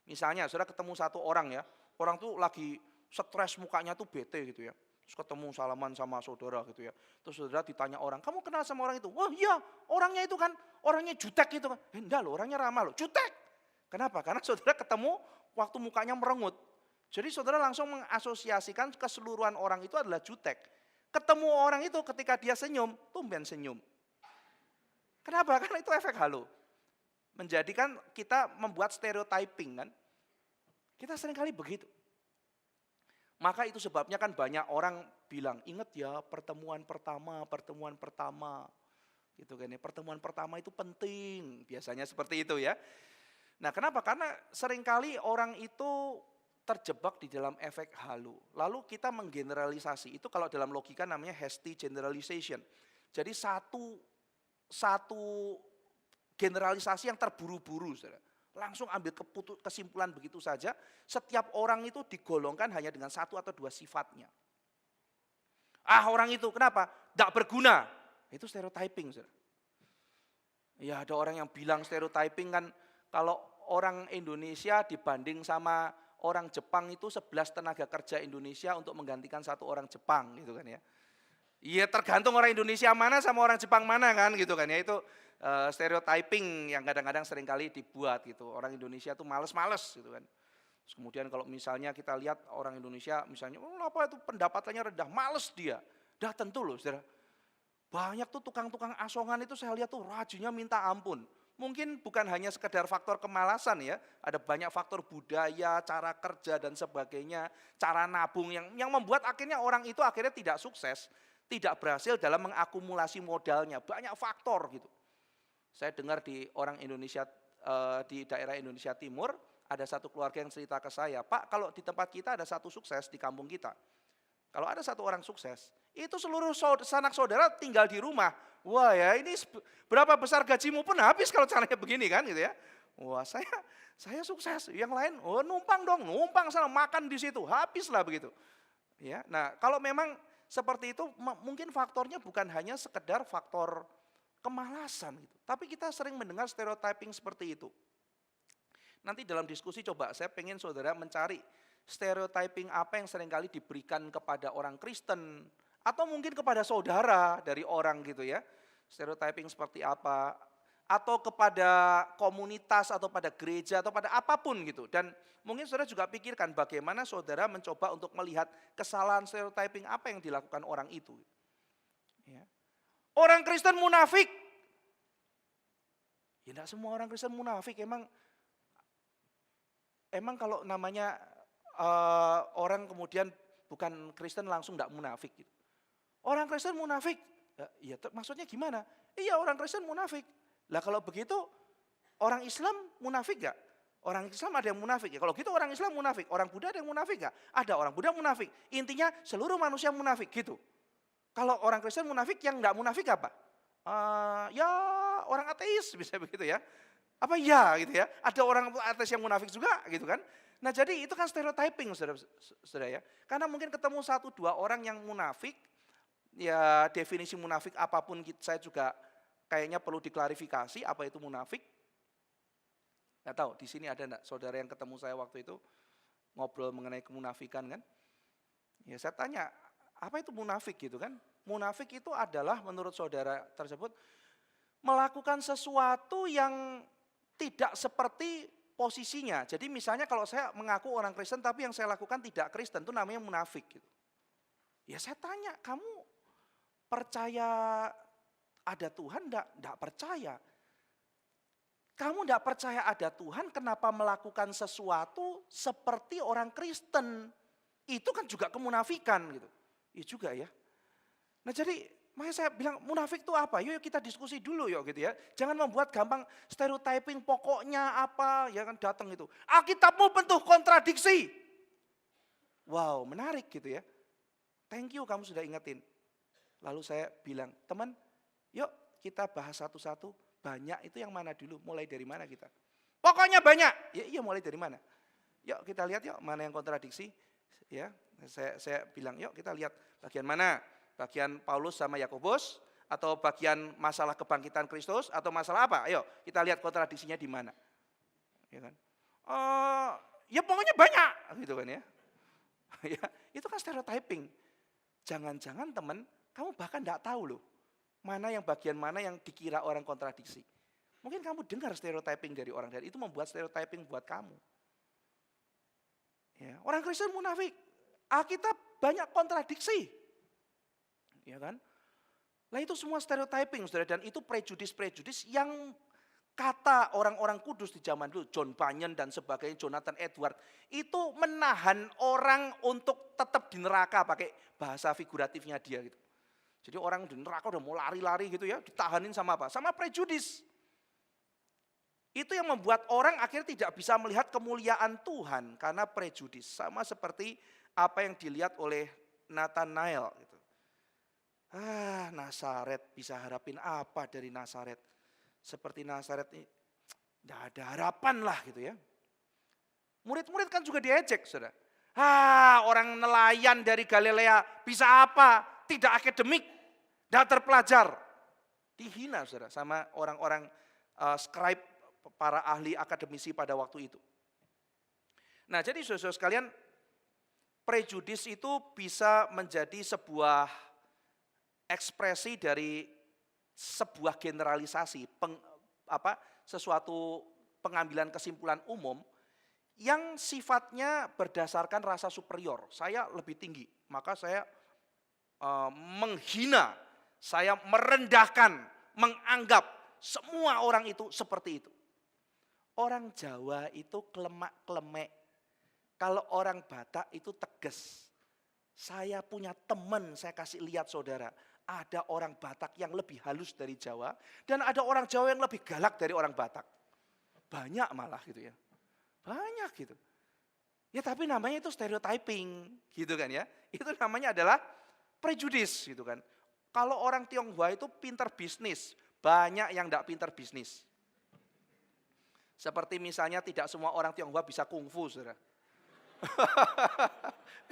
Misalnya saudara ketemu satu orang ya, orang tuh lagi stres mukanya tuh bete gitu ya. Terus ketemu salaman sama saudara gitu ya. Terus saudara ditanya orang, kamu kenal sama orang itu? Wah iya, orangnya itu kan, orangnya jutek gitu kan. Enggak loh, orangnya ramah loh, jutek. Kenapa? Karena saudara ketemu waktu mukanya merengut. Jadi saudara langsung mengasosiasikan keseluruhan orang itu adalah jutek. Ketemu orang itu ketika dia senyum, tumben senyum. Kenapa? Karena itu efek halo. Menjadikan kita membuat stereotyping kan. Kita seringkali begitu. Maka itu sebabnya kan banyak orang bilang, ingat ya pertemuan pertama. Gitu kan ya, pertemuan pertama itu penting. Biasanya seperti itu ya. Nah kenapa? Karena seringkali orang itu terjebak di dalam efek halo. Lalu kita menggeneralisasi. Itu kalau dalam logika namanya hasty generalization. Jadi satu generalisasi yang terburu-buru, saudara. Langsung ambil kesimpulan begitu saja, setiap orang itu digolongkan hanya dengan satu atau dua sifatnya. Orang itu kenapa? Tidak berguna. Itu stereotyping, saudara. Ya ada orang yang bilang stereotyping kan, kalau orang Indonesia dibanding sama orang Jepang itu 11 tenaga kerja Indonesia untuk menggantikan satu orang Jepang gitu kan ya. Iya tergantung orang Indonesia mana sama orang Jepang mana kan gitu kan ya, itu stereotyping yang kadang-kadang seringkali dibuat gitu. Orang Indonesia tuh males-males gitu kan. Terus kemudian kalau misalnya kita lihat orang Indonesia misalnya, apa itu pendapatannya rendah, males dia. Dah tentu loh saudara. Banyak tuh tukang-tukang asongan itu saya lihat tuh rajinnya minta ampun. Mungkin bukan hanya sekedar faktor kemalasan ya, ada banyak faktor budaya, cara kerja dan sebagainya, cara nabung yang membuat akhirnya orang itu akhirnya tidak sukses, tidak berhasil dalam mengakumulasi modalnya, banyak faktor gitu. Saya dengar di orang Indonesia, di daerah Indonesia Timur, ada satu keluarga yang cerita ke saya, Pak kalau di tempat kita ada satu sukses di kampung kita. Kalau ada satu orang sukses, itu seluruh sanak saudara tinggal di rumah. Wah ya ini berapa besar gajimu pun habis kalau caranya begini kan gitu ya. Wah saya sukses, yang lain numpang dong, numpang sana makan di situ, habislah begitu. Ya, nah kalau memang seperti itu mungkin faktornya bukan hanya sekedar faktor kemalasan gitu. Tapi kita sering mendengar stereotyping seperti itu. Nanti dalam diskusi coba saya pengen saudara mencari stereotyping apa yang seringkali diberikan kepada orang Kristen atau mungkin kepada saudara dari orang gitu ya. Stereotyping seperti apa atau kepada komunitas atau pada gereja atau pada apapun gitu. Dan mungkin saudara juga pikirkan bagaimana saudara mencoba untuk melihat kesalahan stereotyping apa yang dilakukan orang itu. Ya. Orang Kristen munafik. Ya enggak semua orang Kristen munafik, emang kalau namanya orang kemudian bukan Kristen langsung enggak munafik gitu. Orang Kristen munafik, ya maksudnya gimana? Iya orang Kristen munafik. Lah kalau begitu orang Islam munafik gak? Orang Islam ada yang munafik ya. Kalau gitu orang Islam munafik, orang Buddha ada yang munafik gak? Ada orang Buddha munafik. Intinya seluruh manusia munafik gitu. Kalau orang Kristen munafik, yang enggak munafik apa? Ya orang ateis bisa begitu ya. Apa ya gitu ya? Ada orang ateis yang munafik juga gitu kan? Nah jadi itu kan stereotyping saudara ya. Karena mungkin ketemu 1-2 orang yang munafik, ya definisi munafik apapun saya juga kayaknya perlu diklarifikasi apa itu munafik. Nggak tahu di sini ada enggak saudara yang ketemu saya waktu itu ngobrol mengenai kemunafikan kan? Ya saya tanya, apa itu munafik gitu kan? Munafik itu adalah menurut saudara tersebut melakukan sesuatu yang tidak seperti posisinya. Jadi misalnya kalau saya mengaku orang Kristen tapi yang saya lakukan tidak Kristen, itu namanya munafik gitu. Ya saya tanya, kamu percaya ada Tuhan enggak? Enggak percaya. Kamu enggak percaya ada Tuhan, kenapa melakukan sesuatu seperti orang Kristen? Itu kan juga kemunafikan gitu. Iya juga ya. Nah jadi makanya saya bilang munafik itu apa? Yuk kita diskusi dulu yuk gitu ya. Jangan membuat gampang stereotyping pokoknya apa ya kan datang itu. Alkitabmu penuh kontradiksi. Wow menarik gitu ya. Thank you kamu sudah ingetin. Lalu saya bilang teman yuk kita bahas satu-satu. Banyak itu yang mana dulu? Mulai dari mana kita? Pokoknya banyak. Ya, iya mulai dari mana? Yuk kita lihat yuk mana yang kontradiksi. Ya, saya bilang yuk kita lihat bagian mana? Bagian Paulus sama Yakobus atau bagian masalah kebangkitan Kristus atau masalah apa? Ayo kita lihat kontradiksinya di mana. Ya kan? Ya pokoknya banyak gitu kan ya. Ya, itu kan stereotyping. Jangan-jangan teman, kamu bahkan enggak tahu loh. Mana yang bagian mana yang dikira orang kontradiksi. Mungkin kamu dengar stereotyping dari orang dan itu membuat stereotyping buat kamu. Ya, orang Kristen munafik. Alkitab banyak kontradiksi. Ya kan? Lah itu semua stereotyping saudara dan itu prejudis-prejudis yang kata orang-orang kudus di zaman dulu, John Bunyan dan sebagainya, Jonathan Edward, itu menahan orang untuk tetap di neraka pakai bahasa figuratifnya dia gitu. Jadi orang di neraka udah mau lari-lari gitu ya, ditahanin sama apa? Sama prejudis. Itu yang membuat orang akhirnya tidak bisa melihat kemuliaan Tuhan karena prejudis. Sama seperti apa yang dilihat oleh Nathanael. Gitu. Nazaret bisa harapin apa dari Nazaret? Seperti Nazaret ini, tidak ada harapan lah gitu ya. Murid-murid kan juga diejek saudara. Orang nelayan dari Galilea bisa apa? Tidak akademik, tidak terpelajar. Dihina saudara sama orang-orang scribe, para ahli akademisi pada waktu itu. Nah jadi saudara sekalian, prejudis itu bisa menjadi sebuah ekspresi dari sebuah generalisasi, sesuatu pengambilan kesimpulan umum yang sifatnya berdasarkan rasa superior. Saya lebih tinggi, maka saya menghina, saya merendahkan, menganggap semua orang itu seperti itu. Orang Jawa itu kelemak-kelemek, kalau orang Batak itu tegas. Saya punya teman, saya kasih lihat saudara, ada orang Batak yang lebih halus dari Jawa, dan ada orang Jawa yang lebih galak dari orang Batak. Banyak malah gitu ya. Banyak gitu. Ya tapi namanya itu stereotyping gitu kan ya. Itu namanya adalah prejudis gitu kan. Kalau orang Tionghoa itu pintar bisnis, banyak yang enggak pintar bisnis. Seperti misalnya tidak semua orang Tionghoa bisa kungfu saudara.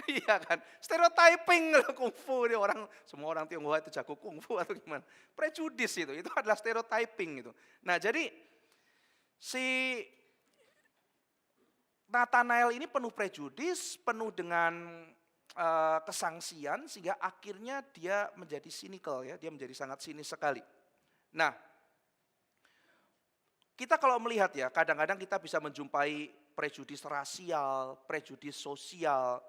Iya kan, stereotyping kungfu orang, semua orang Tionghoa itu jago kungfu atau gimana? Prejudis itu adalah stereotyping itu. Nah jadi si Nathanael ini penuh prejudis, penuh dengan kesangsian sehingga akhirnya dia menjadi cynical ya, dia menjadi sangat sinis sekali. Nah kita kalau melihat ya, kadang-kadang kita bisa menjumpai prejudis rasial, prejudis sosial,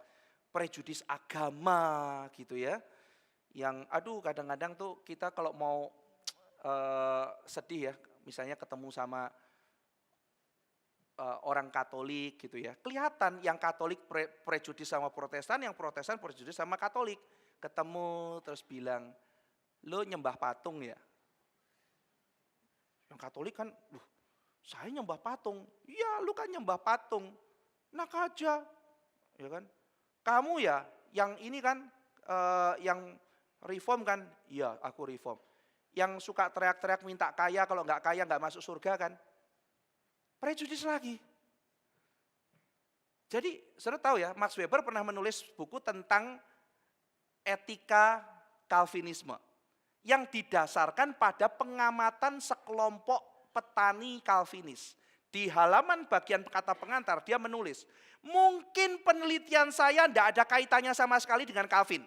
prejudis agama gitu ya. Yang kadang-kadang tuh kita kalau mau sedih ya, misalnya ketemu sama orang Katolik gitu ya. Kelihatan yang Katolik prejudis sama Protestan, yang Protestan prejudis sama Katolik. Ketemu terus bilang, lo nyembah patung ya? Yang Katolik kan, saya nyembah patung. Iya, lu kan nyembah patung. Nak aja, ya kan? Kamu ya, yang ini kan, yang reform kan? Iya, aku reform. Yang suka teriak-teriak minta kaya, kalau nggak kaya nggak masuk surga kan? Prejudis lagi. Jadi, saudara tahu ya, Max Weber pernah menulis buku tentang etika Calvinisme yang didasarkan pada pengamatan sekelompok petani Calvinis. Di halaman bagian kata pengantar dia menulis, mungkin penelitian saya tidak ada kaitannya sama sekali dengan Calvin.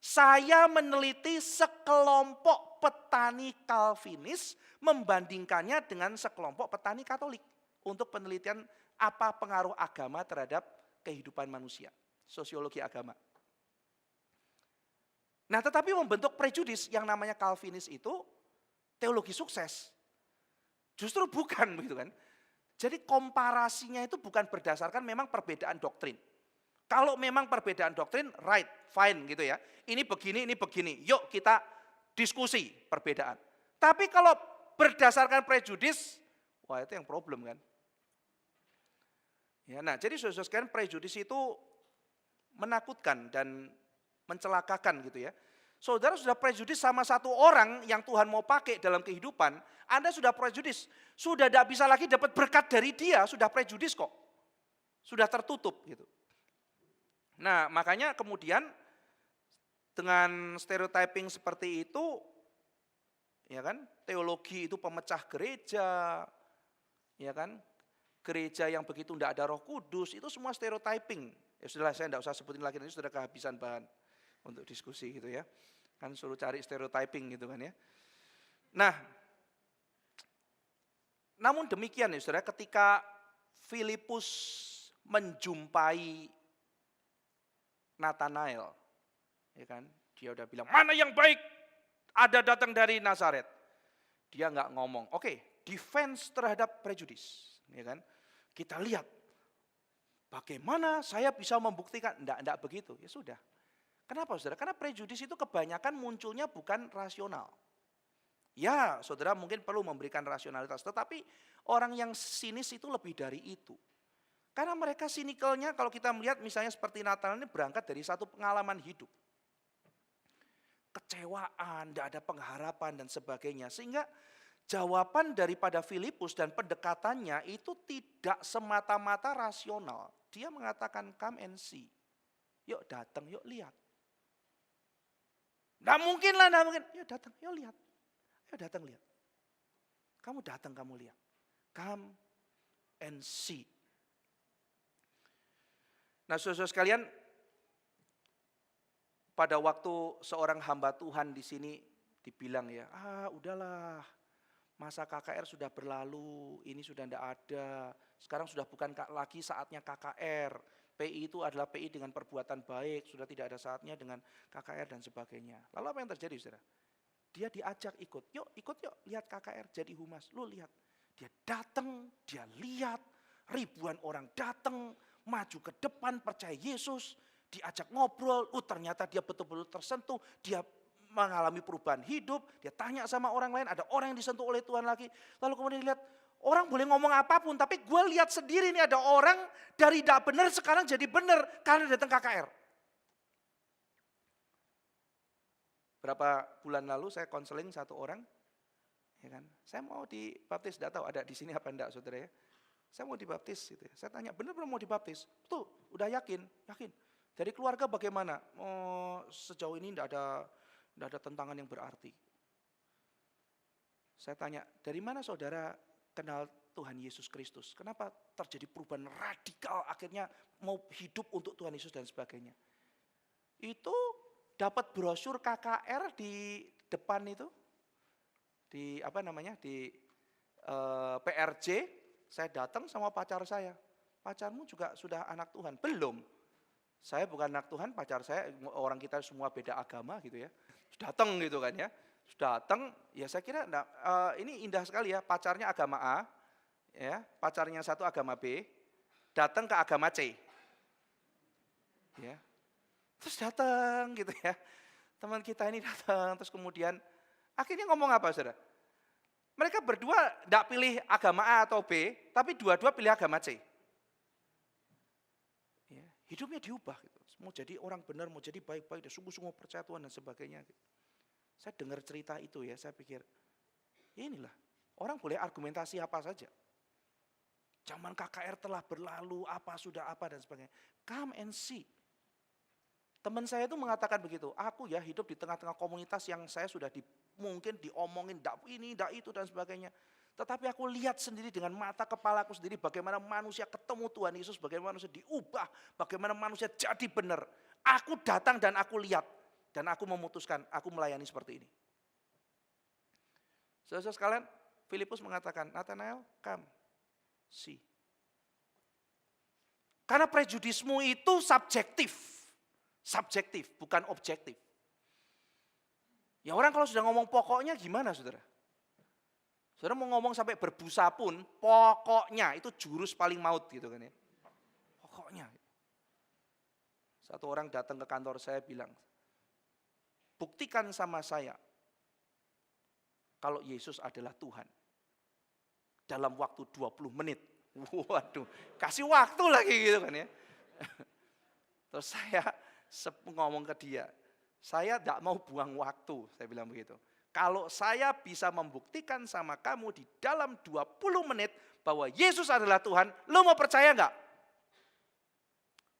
Saya meneliti sekelompok petani Calvinis membandingkannya dengan sekelompok petani Katolik untuk penelitian apa pengaruh agama terhadap kehidupan manusia, sosiologi agama. Nah, tetapi membentuk prejudis yang namanya Calvinis itu teologi sukses. Justru bukan begitu kan. Jadi komparasinya itu bukan berdasarkan memang perbedaan doktrin. Kalau memang perbedaan doktrin, right, fine gitu ya. Ini begini. Yuk kita diskusi perbedaan. Tapi kalau berdasarkan prejudis, wah itu yang problem kan. Ya, nah jadi saudara sekalian prejudis itu menakutkan dan mencelakakan gitu ya. Saudara sudah prejudis sama satu orang yang Tuhan mau pakai dalam kehidupan, Anda sudah prejudis, sudah tidak bisa lagi dapat berkat dari dia, sudah prejudis kok. Sudah tertutup gitu. Nah, makanya kemudian dengan stereotyping seperti itu, ya kan, teologi itu pemecah gereja, ya kan, gereja yang begitu tidak ada Roh Kudus, itu semua stereotyping. Ya sudahlah, saya tidak usah sebutin lagi, nanti sudah kehabisan bahan untuk diskusi gitu ya. Kan suruh cari stereotyping gitu kan ya. Nah, namun demikian ya saudara, ketika Filipus menjumpai Nathanael, ya kan, dia udah bilang, mana yang baik ada datang dari Nazaret. Dia nggak ngomong, oke, defense terhadap prejudis, ya kan. Kita lihat bagaimana saya bisa membuktikan, enggak begitu, ya sudah. Kenapa saudara? Karena prejudis itu kebanyakan munculnya bukan rasional. Ya saudara mungkin perlu memberikan rasionalitas, tetapi orang yang sinis itu lebih dari itu. Karena mereka sinikalnya kalau kita melihat misalnya seperti Natal ini berangkat dari satu pengalaman hidup. Kecewaan, tidak ada pengharapan dan sebagainya. Sehingga jawaban daripada Filipus dan pendekatannya itu tidak semata-mata rasional. Dia mengatakan come and see. Yuk datang, yuk lihat. Nggak mungkin lah, nggak mungkin. Yuk datang, yuk lihat. Yuk datang lihat. Kamu datang, kamu lihat. Come and see. Nah saudara sekalian, pada waktu seorang hamba Tuhan di sini dibilang ya, udahlah, masa KKR sudah berlalu, ini sudah tidak ada. Sekarang sudah bukan lagi saatnya KKR. PI itu adalah PI dengan perbuatan baik, sudah tidak ada saatnya dengan KKR dan sebagainya. Lalu apa yang terjadi saudara? Dia diajak ikut yuk lihat KKR jadi humas, lu lihat. Dia datang, dia lihat, ribuan orang datang, maju ke depan percaya Yesus, diajak ngobrol, ternyata dia betul-betul tersentuh, dia mengalami perubahan hidup, dia tanya sama orang lain, ada orang yang disentuh oleh Tuhan lagi. Lalu kemudian dilihat, orang boleh ngomong apapun, tapi gue lihat sendiri nih ada orang dari tidak benar sekarang jadi benar karena datang KKR. Berapa bulan lalu saya konseling satu orang, ya kan? Saya mau dibaptis, tidak tahu ada di sini apa enggak saudara ya. Saya mau dibaptis gitu ya. Saya tanya, benar-benar mau dibaptis? Betul, udah yakin. Dari keluarga bagaimana? Sejauh ini tidak ada tentangan yang berarti. Saya tanya, dari mana saudara kenal Tuhan Yesus Kristus? Kenapa terjadi perubahan radikal akhirnya mau hidup untuk Tuhan Yesus dan sebagainya? Itu dapat brosur KKR di depan itu, di PRJ. Saya datang sama pacar saya. Pacarmu juga sudah anak Tuhan? Belum. Saya bukan anak Tuhan, pacar saya, orang kita semua beda agama gitu ya. Datang gitu kan ya. Datang, ya saya kira ini indah sekali ya, pacarnya agama A, ya, pacarnya satu agama B, datang ke agama C. Ya. Terus datang gitu ya. Teman kita ini datang, terus kemudian akhirnya ngomong apa, saudara? Mereka berdua tidak pilih agama A atau B, tapi dua-dua pilih agama C. Ya, hidupnya diubah, gitu. Mau jadi orang benar, mau jadi baik-baik, dan sungguh-sungguh percaya Tuhan dan sebagainya. Gitu. Saya dengar cerita itu ya, saya pikir, ya inilah, orang boleh argumentasi apa saja. Zaman KKR telah berlalu, apa sudah apa dan sebagainya. Come and see. Teman saya itu mengatakan begitu, aku ya hidup di tengah-tengah komunitas yang saya sudah mungkin diomongin, ndak ini, ndak itu dan sebagainya. Tetapi aku lihat sendiri dengan mata kepalaku sendiri bagaimana manusia ketemu Tuhan Yesus, bagaimana manusia diubah, bagaimana manusia jadi benar. Aku datang dan aku lihat, dan aku memutuskan, aku melayani seperti ini. Saudara-saudara sekalian, Filipus mengatakan, Nathanael, come, see. Karena prejudismu itu subjektif, bukan objektif. Ya orang kalau sudah ngomong pokoknya gimana, saudara? Saudara mau ngomong sampai berbusa pun, pokoknya itu jurus paling maut gitu kan ya. Pokoknya. Satu orang datang ke kantor saya bilang, buktikan sama saya kalau Yesus adalah Tuhan. Dalam waktu 20 menit. Waduh, kasih waktu lagi gitu kan ya. Terus saya ngomong ke dia, saya tidak mau buang waktu, saya bilang begitu. Kalau saya bisa membuktikan sama kamu di dalam 20 menit bahwa Yesus adalah Tuhan, lo mau percaya enggak?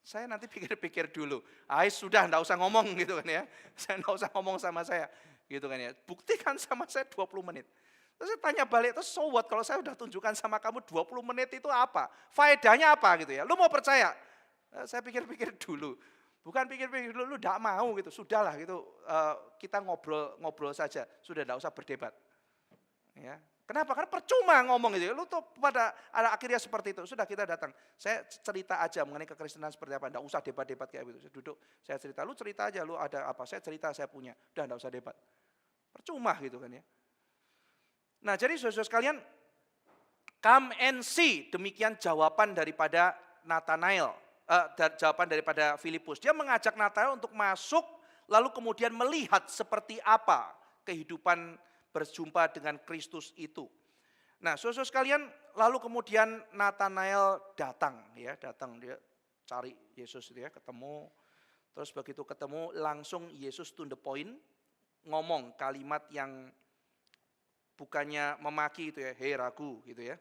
Saya nanti pikir-pikir dulu. Sudah enggak usah ngomong gitu kan ya. Saya enggak usah ngomong sama saya gitu kan ya. Buktikan sama saya 20 menit. Terus saya tanya balik, terus so what kalau saya udah tunjukkan sama kamu 20 menit itu apa? Faedahnya apa gitu ya? Lo mau percaya? Saya pikir-pikir dulu. Bukan pikir-pikir dulu, lu tidak mau gitu, sudahlah gitu, kita ngobrol saja, sudah tidak usah berdebat. Ya. Kenapa? Karena percuma ngomong gitu, lu tuh pada akhirnya seperti itu, sudah kita datang, saya cerita aja mengenai kekristenan seperti apa, tidak usah debat-debat kayak gitu, saya duduk, saya cerita, lu cerita aja, lu ada apa, saya cerita saya punya, udah tidak usah debat. Percuma gitu kan ya. Nah jadi saudara-saudara sekalian, come and see, demikian jawaban daripada Nathanael. Jawaban daripada Filipus. Dia mengajak Nathanael untuk masuk lalu kemudian melihat seperti apa kehidupan berjumpa dengan Kristus itu. Nah, saudara-saudara sekalian, lalu kemudian Nathanael datang dia cari Yesus itu ya, ketemu. Terus begitu ketemu langsung Yesus to the point ngomong kalimat yang bukannya memaki itu ya, hei ragu gitu ya.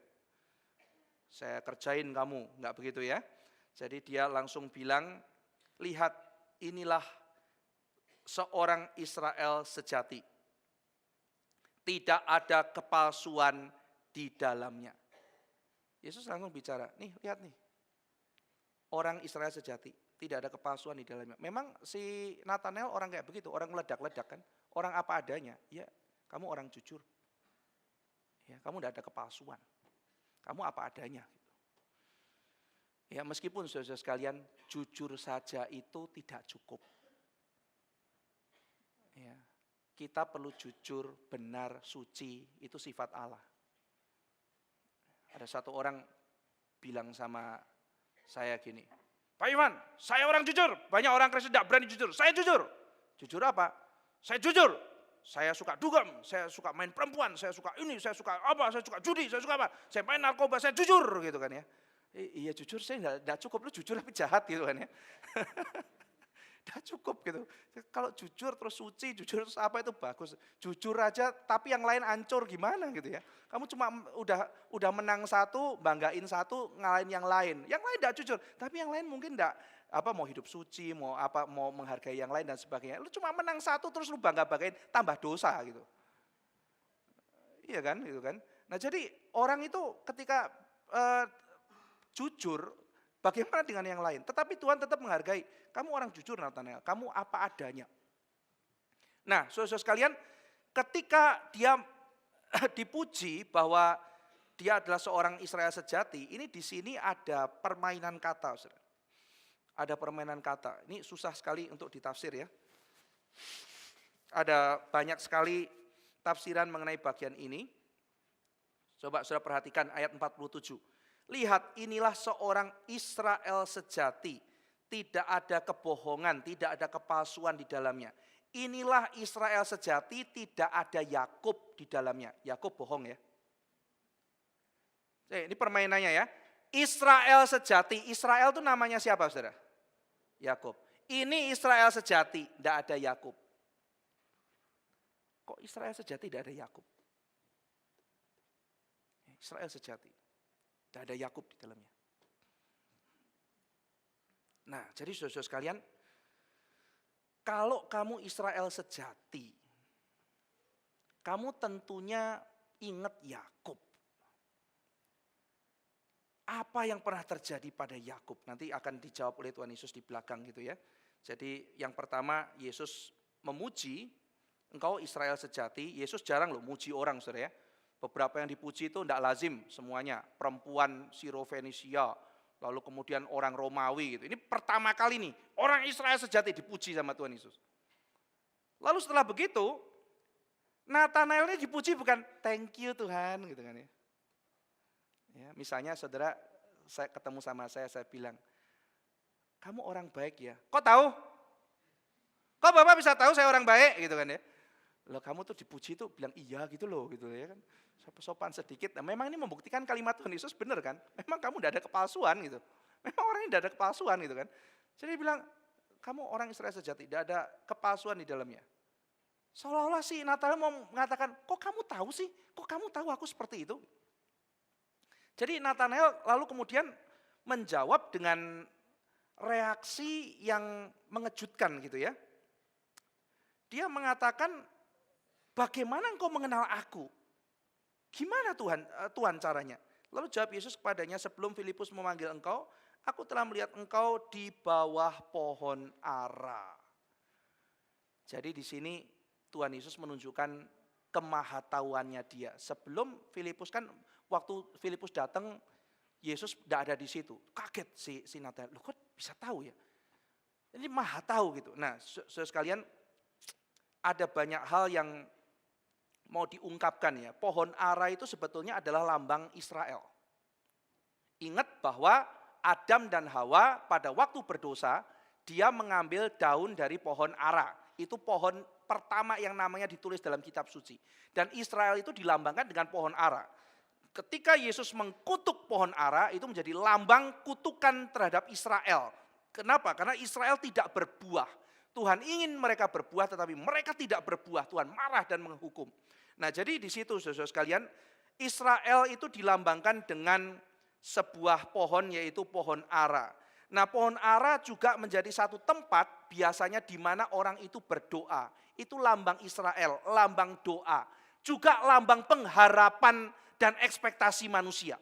Saya kerjain kamu, enggak begitu ya. Jadi dia langsung bilang, lihat inilah seorang Israel sejati. Tidak ada kepalsuan di dalamnya. Yesus langsung bicara, nih lihat nih. Orang Israel sejati, tidak ada kepalsuan di dalamnya. Memang si Nathanael orang kayak begitu, orang meledak-ledak kan. Orang apa adanya, ya kamu orang jujur. Ya, kamu tidak ada kepalsuan. Kamu apa adanya. Ya meskipun saudara sekalian jujur saja itu tidak cukup. Ya, kita perlu jujur, benar, suci, itu sifat Allah. Ada satu orang bilang sama saya gini, Pak Iwan, saya orang jujur, banyak orang Kristen tidak berani jujur, saya jujur. Jujur apa? Saya jujur, saya suka dugem, saya suka main perempuan, saya suka ini, saya suka apa, saya suka judi, saya suka apa, saya main narkoba, saya jujur gitu kan ya. Iya jujur saya enggak cukup, lu jujur tapi jahat gitu kan ya. Enggak cukup gitu. Kalau jujur terus suci, jujur terus apa itu bagus. Jujur aja tapi yang lain hancur gimana gitu ya. Kamu cuma udah menang satu, banggain satu, ngalahin yang lain. Yang lain enggak jujur, tapi yang lain mungkin enggak mau hidup suci, mau menghargai yang lain dan sebagainya. Lu cuma menang satu terus lu banggain tambah dosa gitu. Iya kan gitu kan. Nah jadi orang itu ketika jujur, bagaimana dengan yang lain? Tetapi Tuhan tetap menghargai. Kamu orang jujur Nathanael, kamu apa adanya. Nah, saudara-saudara sekalian, ketika dia dipuji bahwa dia adalah seorang Israel sejati, ini di sini ada permainan kata, saudara. Ada permainan kata. Ini susah sekali untuk ditafsir ya. Ada banyak sekali tafsiran mengenai bagian ini. Coba saudara perhatikan ayat 47. Lihat, inilah seorang Israel sejati. Tidak ada kebohongan, tidak ada kepalsuan di dalamnya. Inilah Israel sejati, tidak ada Yakub di dalamnya. Yakub bohong ya. Ini permainannya ya. Israel sejati. Israel itu namanya siapa saudara? Yakub. Ini Israel sejati, tidak ada Yakub. Kok Israel sejati tidak ada Yakub? Israel sejati, tidak ada Yakub di dalamnya. Nah, jadi saudara-saudara sekalian, kalau kamu Israel sejati, kamu tentunya ingat Yakub. Apa yang pernah terjadi pada Yakub? Nanti akan dijawab oleh Tuhan Yesus di belakang gitu ya. Jadi yang pertama Yesus memuji, engkau Israel sejati. Yesus jarang loh muji orang saudara ya. Beberapa yang dipuji itu tidak lazim semuanya. Perempuan Sirofenisia, lalu kemudian orang Romawi gitu. Ini pertama kali nih orang Israel sejati dipuji sama Tuhan Yesus. Lalu setelah begitu, Nathanael ini dipuji bukan thank you Tuhan gitu kan ya. Ya, misalnya saudara saya ketemu sama saya bilang, kamu orang baik ya. Kok tahu? Kok Bapak bisa tahu saya orang baik gitu kan ya. Loh kamu tuh dipuji tuh bilang iya gitu loh gitu ya kan. Sopan sedikit. Nah, memang ini membuktikan kalimat Tuhan Yesus benar kan. Memang kamu tidak ada kepalsuan gitu. Memang orang ini tidak ada kepalsuan gitu kan. Jadi bilang kamu orang Israel sejati, tidak ada kepalsuan di dalamnya. Seolah-olah si Nathanael mau mengatakan, kok kamu tahu sih? Kok kamu tahu aku seperti itu? Jadi Nathanael lalu kemudian menjawab dengan reaksi yang mengejutkan gitu ya. Dia mengatakan, bagaimana engkau mengenal aku? Gimana Tuhan caranya? Lalu jawab Yesus kepadanya, sebelum Filipus memanggil engkau, aku telah melihat engkau di bawah pohon ara. Jadi di sini Tuhan Yesus menunjukkan kemahatauannya dia. Sebelum Filipus kan, waktu Filipus datang, Yesus tidak ada di situ. Kaget si Nathanael, loh kok bisa tahu ya? Ini maha tahu gitu. Nah, saudara sekalian, ada banyak hal yang mau diungkapkan ya. Pohon ara itu sebetulnya adalah lambang Israel. Ingat bahwa Adam dan Hawa pada waktu berdosa, dia mengambil daun dari pohon ara. Itu pohon pertama yang namanya ditulis dalam kitab suci. Dan Israel itu dilambangkan dengan pohon ara. Ketika Yesus mengkutuk pohon ara, itu menjadi lambang kutukan terhadap Israel. Kenapa? Karena Israel tidak berbuah. Tuhan ingin mereka berbuah, tetapi mereka tidak berbuah. Tuhan marah dan menghukum. Nah, jadi di situ saudara sekalian, Israel itu dilambangkan dengan sebuah pohon, yaitu pohon ara. Nah, pohon ara juga menjadi satu tempat biasanya di mana orang itu berdoa. Itu lambang Israel, lambang doa. Juga lambang pengharapan dan ekspektasi manusia.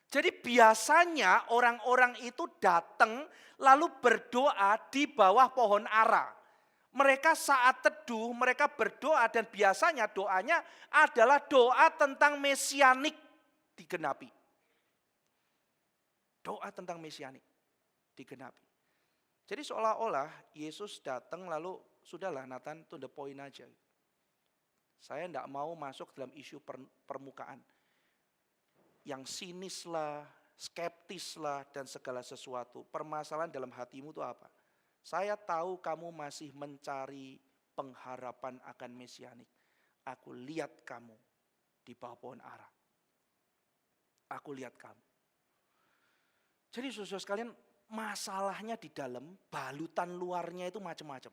Jadi biasanya orang-orang itu datang lalu berdoa di bawah pohon ara. Mereka saat teduh, mereka berdoa dan biasanya doanya adalah doa tentang mesianik digenapi. Doa tentang mesianik digenapi. Jadi seolah-olah Yesus datang lalu sudahlah Nathan to the point aja. Saya tidak mau masuk dalam isu permukaan. Yang sinis lah, skeptis lah dan segala sesuatu. Permasalahan dalam hatimu itu apa? Saya tahu kamu masih mencari pengharapan akan mesianik. Aku lihat kamu di bawah pohon ara. Aku lihat kamu. Jadi saudara sekalian, masalahnya di dalam balutan luarnya itu macam-macam.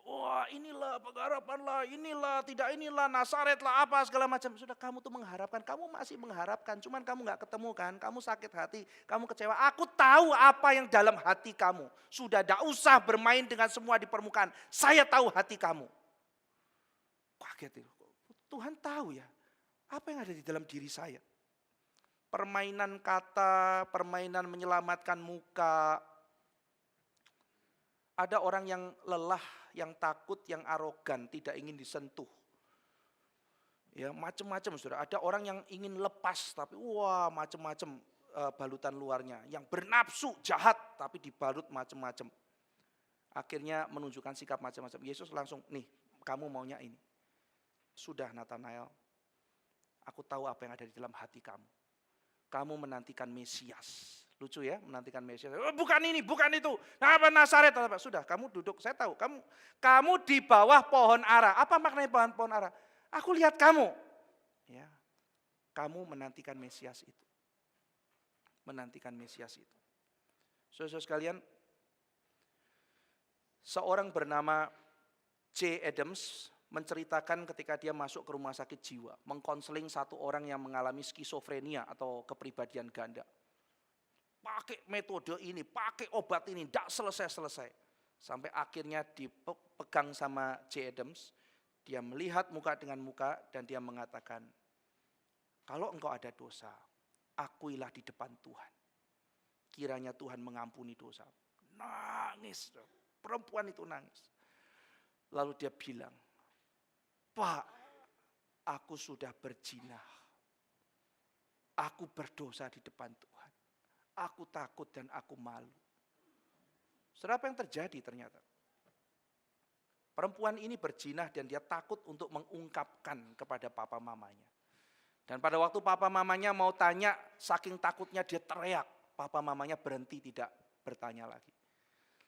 Wah inilah pengharapan lah, inilah, tidak inilah, Nasaret lah, apa segala macam. Sudah kamu tuh mengharapkan, kamu masih mengharapkan, cuman kamu gak ketemu kan, kamu sakit hati, kamu kecewa. Aku tahu apa yang dalam hati kamu. Sudah gak usah bermain dengan semua di permukaan, saya tahu hati kamu. Kaget itu, Tuhan tahu ya, apa yang ada di dalam diri saya. Permainan kata, permainan menyelamatkan muka. Ada orang yang lelah, yang takut, yang arogan, tidak ingin disentuh. Ya, macam-macam Saudara. Ada orang yang ingin lepas tapi wah macam-macam balutan luarnya. Yang bernafsu jahat tapi dibalut macam-macam. Akhirnya menunjukkan sikap macam-macam. Yesus langsung, nih kamu maunya ini. Sudah Nathanael, Aku tahu apa yang ada di dalam hati kamu. Kamu menantikan Mesias. Lucu ya, menantikan Mesias. Oh, bukan ini, bukan itu. Apa Nazaret? Sudah, kamu duduk. Saya tahu, kamu di bawah pohon ara. Apa maknanya pohon ara? Aku lihat kamu. Ya, kamu menantikan Mesias itu. Menantikan Mesias itu. Saudara sekalian, seorang bernama J. Adams menceritakan ketika dia masuk ke rumah sakit jiwa, mengkonseling satu orang yang mengalami skizofrenia atau kepribadian ganda. Pakai metode ini, pakai obat ini, tidak selesai-selesai. Sampai akhirnya dipegang sama J. Adams, dia melihat muka dengan muka dan dia mengatakan, kalau engkau ada dosa, akuilah di depan Tuhan. Kiranya Tuhan mengampuni dosa. Nangis, perempuan itu nangis. Lalu dia bilang, Pak, aku sudah berzina. Aku berdosa di depan Tuhan. Aku takut dan aku malu. Saudara, apa yang terjadi ternyata? Perempuan ini berzina dan dia takut untuk mengungkapkan kepada papa mamanya. Dan pada waktu papa mamanya mau tanya, saking takutnya dia teriak. Papa mamanya berhenti, tidak bertanya lagi.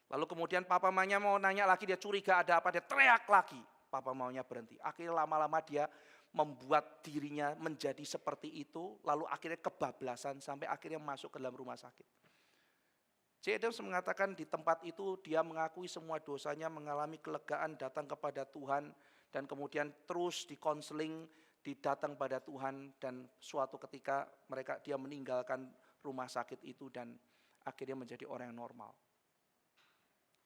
Lalu kemudian papa mamanya mau nanya lagi, dia curiga ada apa, dia teriak lagi. Papa mamanya berhenti. Akhirnya lama-lama dia membuat dirinya menjadi seperti itu, lalu akhirnya kebablasan sampai akhirnya masuk ke dalam rumah sakit. J. Adams mengatakan di tempat itu dia mengakui semua dosanya, mengalami kelegaan, datang kepada Tuhan, dan kemudian terus dikonseling, didatang pada Tuhan, dan suatu ketika dia meninggalkan rumah sakit itu dan akhirnya menjadi orang yang normal.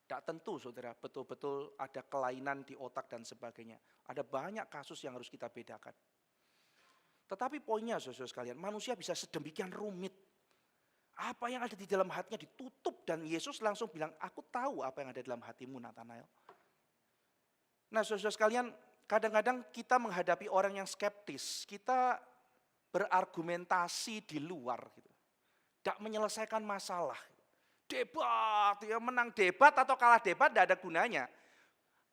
Tidak tentu saudara, betul-betul ada kelainan di otak dan sebagainya. Ada banyak kasus yang harus kita bedakan. Tetapi poinnya saudara sekalian, manusia bisa sedemikian rumit. Apa yang ada di dalam hatinya ditutup dan Yesus langsung bilang, aku tahu apa yang ada dalam hatimu Nathanael. Nah saudara sekalian, kadang-kadang kita menghadapi orang yang skeptis, kita berargumentasi di luar, gitu. Tidak menyelesaikan masalah. Debat, ya menang debat atau kalah debat tidak ada gunanya.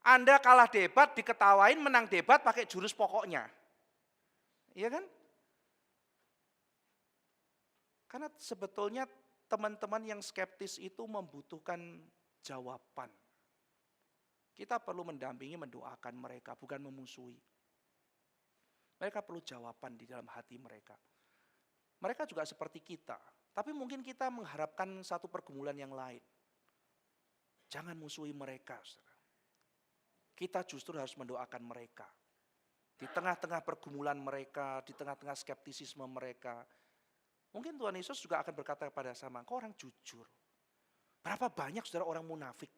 Anda kalah debat diketawain, menang debat pakai jurus pokoknya. Iya kan? Karena sebetulnya teman-teman yang skeptis itu membutuhkan jawaban. Kita perlu mendampingi, mendoakan mereka, bukan memusuhi. Mereka perlu jawaban di dalam hati mereka. Mereka juga seperti kita. Tapi mungkin kita mengharapkan satu pergumulan yang lain. Jangan musuhi mereka, saudara. Kita justru harus mendoakan mereka. Di tengah-tengah pergumulan mereka, di tengah-tengah skeptisisme mereka. Mungkin Tuhan Yesus juga akan berkata kepada sama, kau orang jujur. Berapa banyak saudara orang munafik.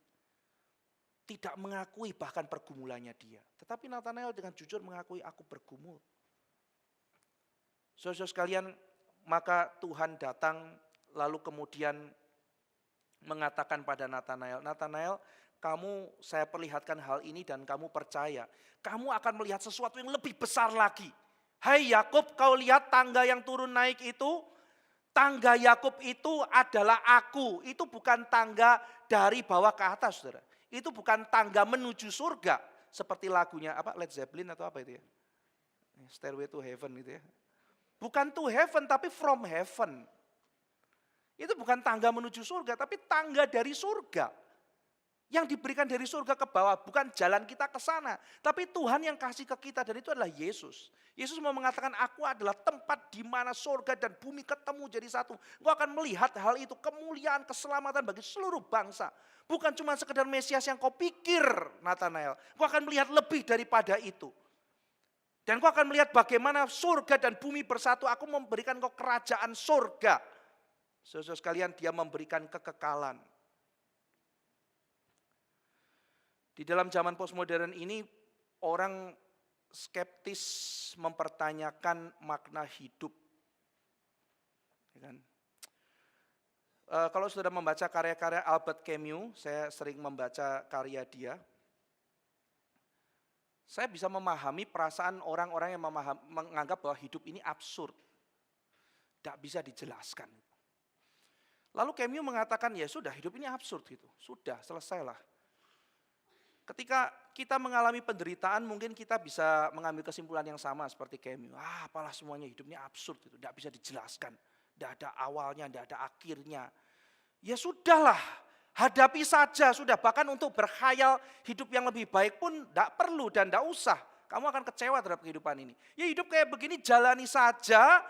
Tidak mengakui bahkan pergumulannya dia. Tetapi Nathanael dengan jujur mengakui aku bergumul. Saudara sekalian, maka Tuhan datang lalu kemudian mengatakan pada Nathanael, Nathanael, kamu saya perlihatkan hal ini dan kamu percaya. Kamu akan melihat sesuatu yang lebih besar lagi. Hai Yakub, kau lihat tangga yang turun naik itu? Tangga Yakub itu adalah aku. Itu bukan tangga dari bawah ke atas, saudara. Itu bukan tangga menuju surga. Seperti lagunya apa Led Zeppelin atau apa itu ya? Stairway to Heaven gitu ya. Bukan to heaven, tapi from heaven. Itu bukan tangga menuju surga, tapi tangga dari surga. Yang diberikan dari surga ke bawah, bukan jalan kita ke sana. Tapi Tuhan yang kasih ke kita, dan itu adalah Yesus. Yesus mau mengatakan, aku adalah tempat di mana surga dan bumi ketemu jadi satu. Engkau akan melihat hal itu, kemuliaan, keselamatan bagi seluruh bangsa. Bukan cuma sekedar Mesias yang kau pikir, Nathanael. Engkau akan melihat lebih daripada itu. Dan kau akan melihat bagaimana surga dan bumi bersatu. Aku memberikan kau kerajaan surga. Saudara sekalian, dia memberikan kekekalan. Di dalam zaman postmodern ini, orang skeptis mempertanyakan makna hidup. Ya kan? Kalau sudah membaca karya-karya Albert Camus, saya sering membaca karya dia. Saya bisa memahami perasaan orang-orang yang menganggap bahwa hidup ini absurd. Tidak bisa dijelaskan. Lalu Camus mengatakan, ya sudah hidup ini absurd gitu. Sudah, selesailah. Ketika kita mengalami penderitaan, mungkin kita bisa mengambil kesimpulan yang sama seperti Camus. Apalah semuanya hidup ini absurd, itu tidak bisa dijelaskan. Tidak ada awalnya, tidak ada akhirnya. Ya sudahlah, hadapi saja sudah. Bahkan untuk berkhayal hidup yang lebih baik pun tidak perlu dan tidak usah. Kamu akan kecewa terhadap kehidupan ini. Ya hidup kayak begini jalani saja.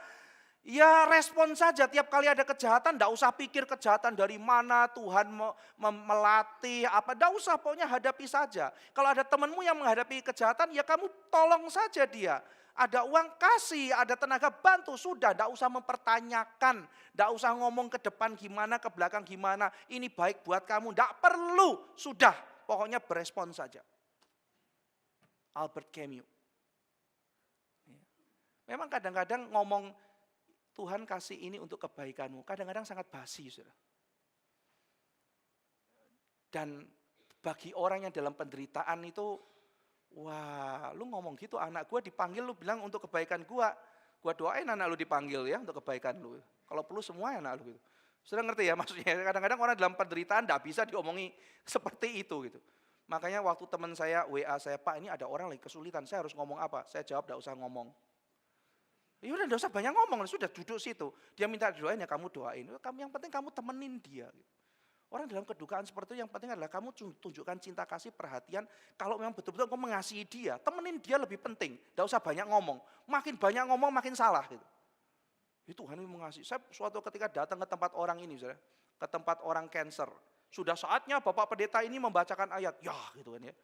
Ya respon saja tiap kali ada kejahatan, tidak usah pikir kejahatan dari mana Tuhan melatih apa, tidak usah, pokoknya hadapi saja. Kalau ada temanmu yang menghadapi kejahatan, ya kamu tolong saja dia. Ada uang kasih, ada tenaga bantu, sudah, tidak usah mempertanyakan, tidak usah ngomong ke depan gimana, ke belakang gimana, ini baik buat kamu, tidak perlu, sudah, pokoknya berespon saja. Albert Camus. Memang kadang-kadang ngomong Tuhan kasih ini untuk kebaikanmu, kadang-kadang sangat basi, saudara. Dan bagi orang yang dalam penderitaan itu, wah, lu ngomong gitu, anak gue dipanggil, lu bilang untuk kebaikan gue doain anak lu dipanggil ya untuk kebaikan lu. Kalau perlu semua anak lu gitu. Sudah ngerti ya maksudnya? Kadang-kadang orang dalam penderitaan tidak bisa diomongi seperti itu gitu. Makanya waktu teman saya WA saya, Pak ini ada orang lagi kesulitan, saya harus ngomong apa? Saya jawab tidak usah ngomong. Ya udah enggak usah banyak ngomong, sudah duduk situ. Dia minta doain ya kamu doain. Yang penting kamu temenin dia. Orang dalam kedukaan seperti itu yang penting adalah kamu tunjukkan cinta kasih, perhatian. Kalau memang betul-betul kamu mengasihi dia, temenin dia lebih penting. Enggak usah banyak ngomong. Makin banyak ngomong makin salah gitu. Itu Tuhan yang mengasihi. Saya suatu ketika datang ke tempat orang ini, saudara, ke tempat orang cancer. Sudah saatnya Bapak Pendeta ini membacakan ayat. Ya gitu kan ya.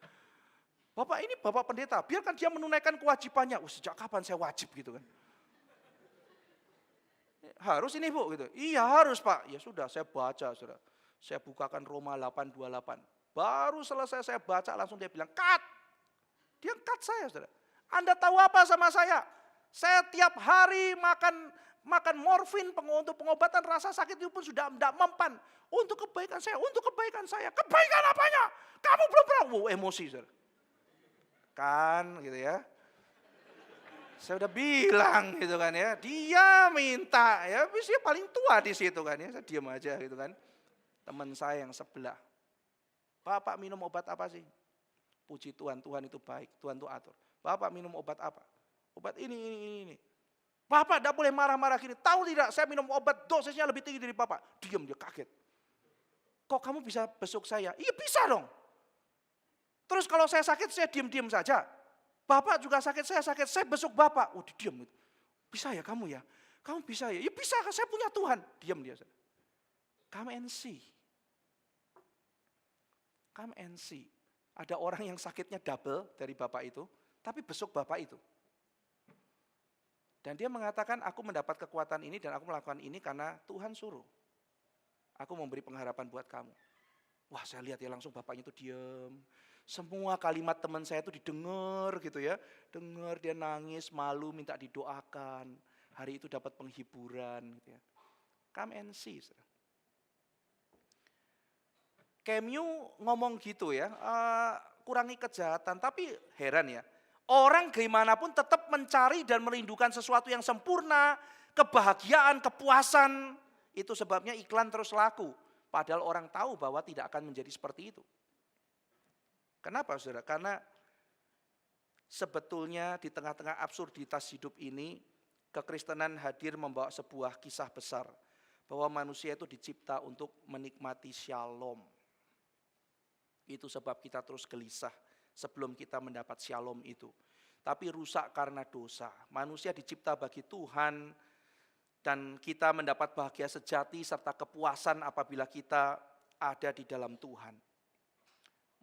Bapak ini Bapak Pendeta, biarkan dia menunaikan kewajibannya. Sejak kapan saya wajib gitu kan. Harus ini Bu gitu. Iya harus Pak. Ya sudah saya baca saudara. Saya bukakan Roma 8:28. Baru selesai saya baca langsung dia bilang cut. Dia cut saya saudara. Anda tahu apa sama saya? Saya tiap hari makan morfin untuk pengobatan rasa sakit itu pun sudah tidak mempan. Untuk kebaikan saya, untuk kebaikan saya. Kebaikan apanya? Kamu belum pernah. Emosi saudara. Kan gitu ya. Saya udah bilang gitu kan ya, dia minta ya, dia paling tua di situ kan ya, saya diam aja gitu kan. Teman saya yang sebelah, Bapak minum obat apa sih? Puji Tuhan, Tuhan itu baik, Tuhan itu atur. Bapak minum obat apa? Obat ini. Bapak tidak boleh marah-marah gini, tahu tidak saya minum obat dosisnya lebih tinggi dari Bapak. Diam dia kaget. Kok kamu bisa besuk saya? Iya bisa dong. Terus kalau saya sakit saya diam-diam saja. Bapak juga sakit, saya besuk Bapak. Oh diam gitu. Bisa ya kamu ya? Kamu bisa ya? Ya bisa, saya punya Tuhan. Diam dia. Come and see. Come and see. Ada orang yang sakitnya double dari Bapak itu, tapi besuk Bapak itu. Dan dia mengatakan, aku mendapat kekuatan ini dan aku melakukan ini karena Tuhan suruh. Aku memberi pengharapan buat kamu. Wah saya lihat ya langsung Bapaknya itu diam. Semua kalimat teman saya itu didengar gitu ya. Dengar dia nangis, malu, minta didoakan. Hari itu dapat penghiburan gitu ya. Come and see. Camus ngomong gitu ya, kurangi kejahatan. Tapi heran ya, orang gimana pun tetap mencari dan merindukan sesuatu yang sempurna. Kebahagiaan, kepuasan. Itu sebabnya iklan terus laku. Padahal orang tahu bahwa tidak akan menjadi seperti itu. Kenapa saudara? Karena sebetulnya di tengah-tengah absurditas hidup ini, kekristenan hadir membawa sebuah kisah besar. Bahwa manusia itu dicipta untuk menikmati shalom. Itu sebab kita terus gelisah sebelum kita mendapat shalom itu. Tapi rusak karena dosa. Manusia dicipta bagi Tuhan dan kita mendapat bahagia sejati serta kepuasan apabila kita ada di dalam Tuhan.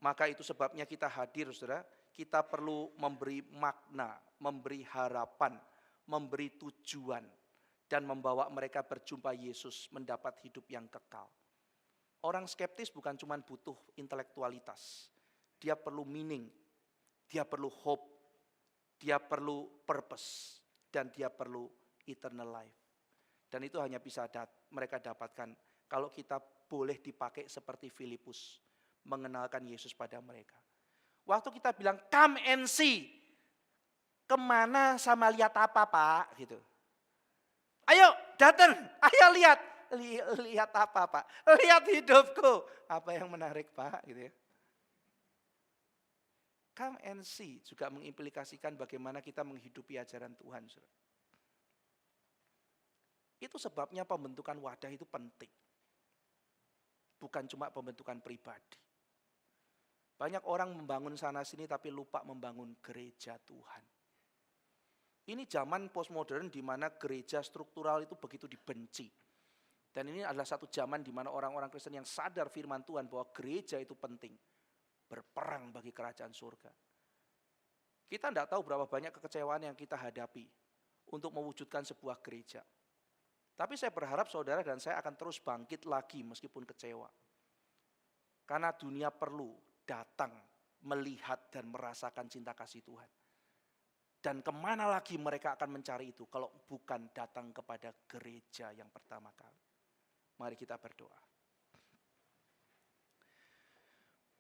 Maka itu sebabnya kita hadir saudara, kita perlu memberi makna, memberi harapan, memberi tujuan, dan membawa mereka berjumpa Yesus mendapat hidup yang kekal. Orang skeptis bukan cuma butuh intelektualitas, dia perlu meaning, dia perlu hope, dia perlu purpose, dan dia perlu eternal life. Dan itu hanya bisa mereka dapatkan kalau kita boleh dipakai seperti Filipus. Mengenalkan Yesus pada mereka. Waktu kita bilang come and see. Kemana sama lihat apa Pak? Gitu. Ayo datang, ayo lihat. Lihat apa Pak? Lihat hidupku. Apa yang menarik Pak? Gitu ya. Come and see juga mengimplikasikan bagaimana kita menghidupi ajaran Tuhan. Saudara. Itu sebabnya pembentukan wadah itu penting. Bukan cuma pembentukan pribadi. Banyak orang membangun sana sini tapi lupa membangun gereja Tuhan. Ini zaman postmodern di mana gereja struktural itu begitu dibenci. Dan ini adalah satu zaman di mana orang-orang Kristen yang sadar firman Tuhan bahwa gereja itu penting. Berperang bagi kerajaan surga. Kita tidak tahu berapa banyak kekecewaan yang kita hadapi untuk mewujudkan sebuah gereja. Tapi saya berharap saudara dan saya akan terus bangkit lagi meskipun kecewa. Karena dunia perlu datang, melihat dan merasakan cinta kasih Tuhan. Dan kemana lagi mereka akan mencari itu kalau bukan datang kepada gereja yang pertama kali. Mari kita berdoa.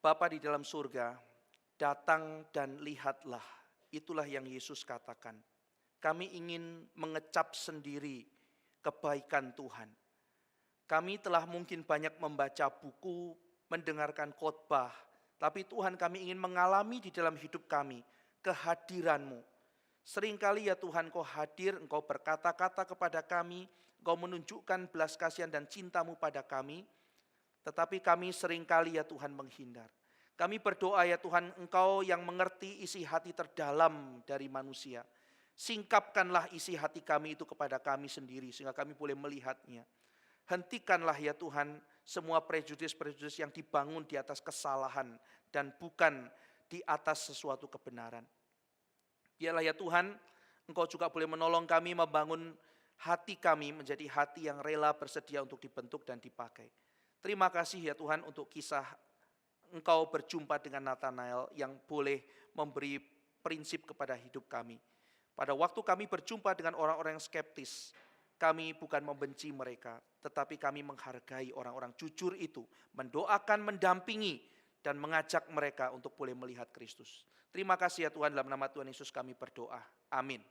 Bapa di dalam surga, datang dan lihatlah. Itulah yang Yesus katakan. Kami ingin mengecap sendiri kebaikan Tuhan. Kami telah mungkin banyak membaca buku, mendengarkan khotbah, tapi Tuhan kami ingin mengalami di dalam hidup kami kehadiran-Mu. Seringkali ya Tuhan Kau hadir, Engkau berkata-kata kepada kami, Engkau menunjukkan belas kasihan dan cinta-Mu pada kami, tetapi kami seringkali ya Tuhan menghindar. Kami berdoa ya Tuhan, Engkau yang mengerti isi hati terdalam dari manusia. Singkapkanlah isi hati kami itu kepada kami sendiri sehingga kami boleh melihatnya. Hentikanlah ya Tuhan semua prejudis-prejudis yang dibangun di atas kesalahan dan bukan di atas sesuatu kebenaran. Biarlah ya Tuhan, Engkau juga boleh menolong kami membangun hati kami menjadi hati yang rela bersedia untuk dibentuk dan dipakai. Terima kasih ya Tuhan untuk kisah Engkau berjumpa dengan Nathanael yang boleh memberi prinsip kepada hidup kami. Pada waktu kami berjumpa dengan orang-orang yang skeptis, kami bukan membenci mereka, tetapi kami menghargai orang-orang jujur itu, mendoakan, mendampingi, dan mengajak mereka untuk boleh melihat Kristus. Terima kasih ya Tuhan, dalam nama Tuhan Yesus kami berdoa. Amin.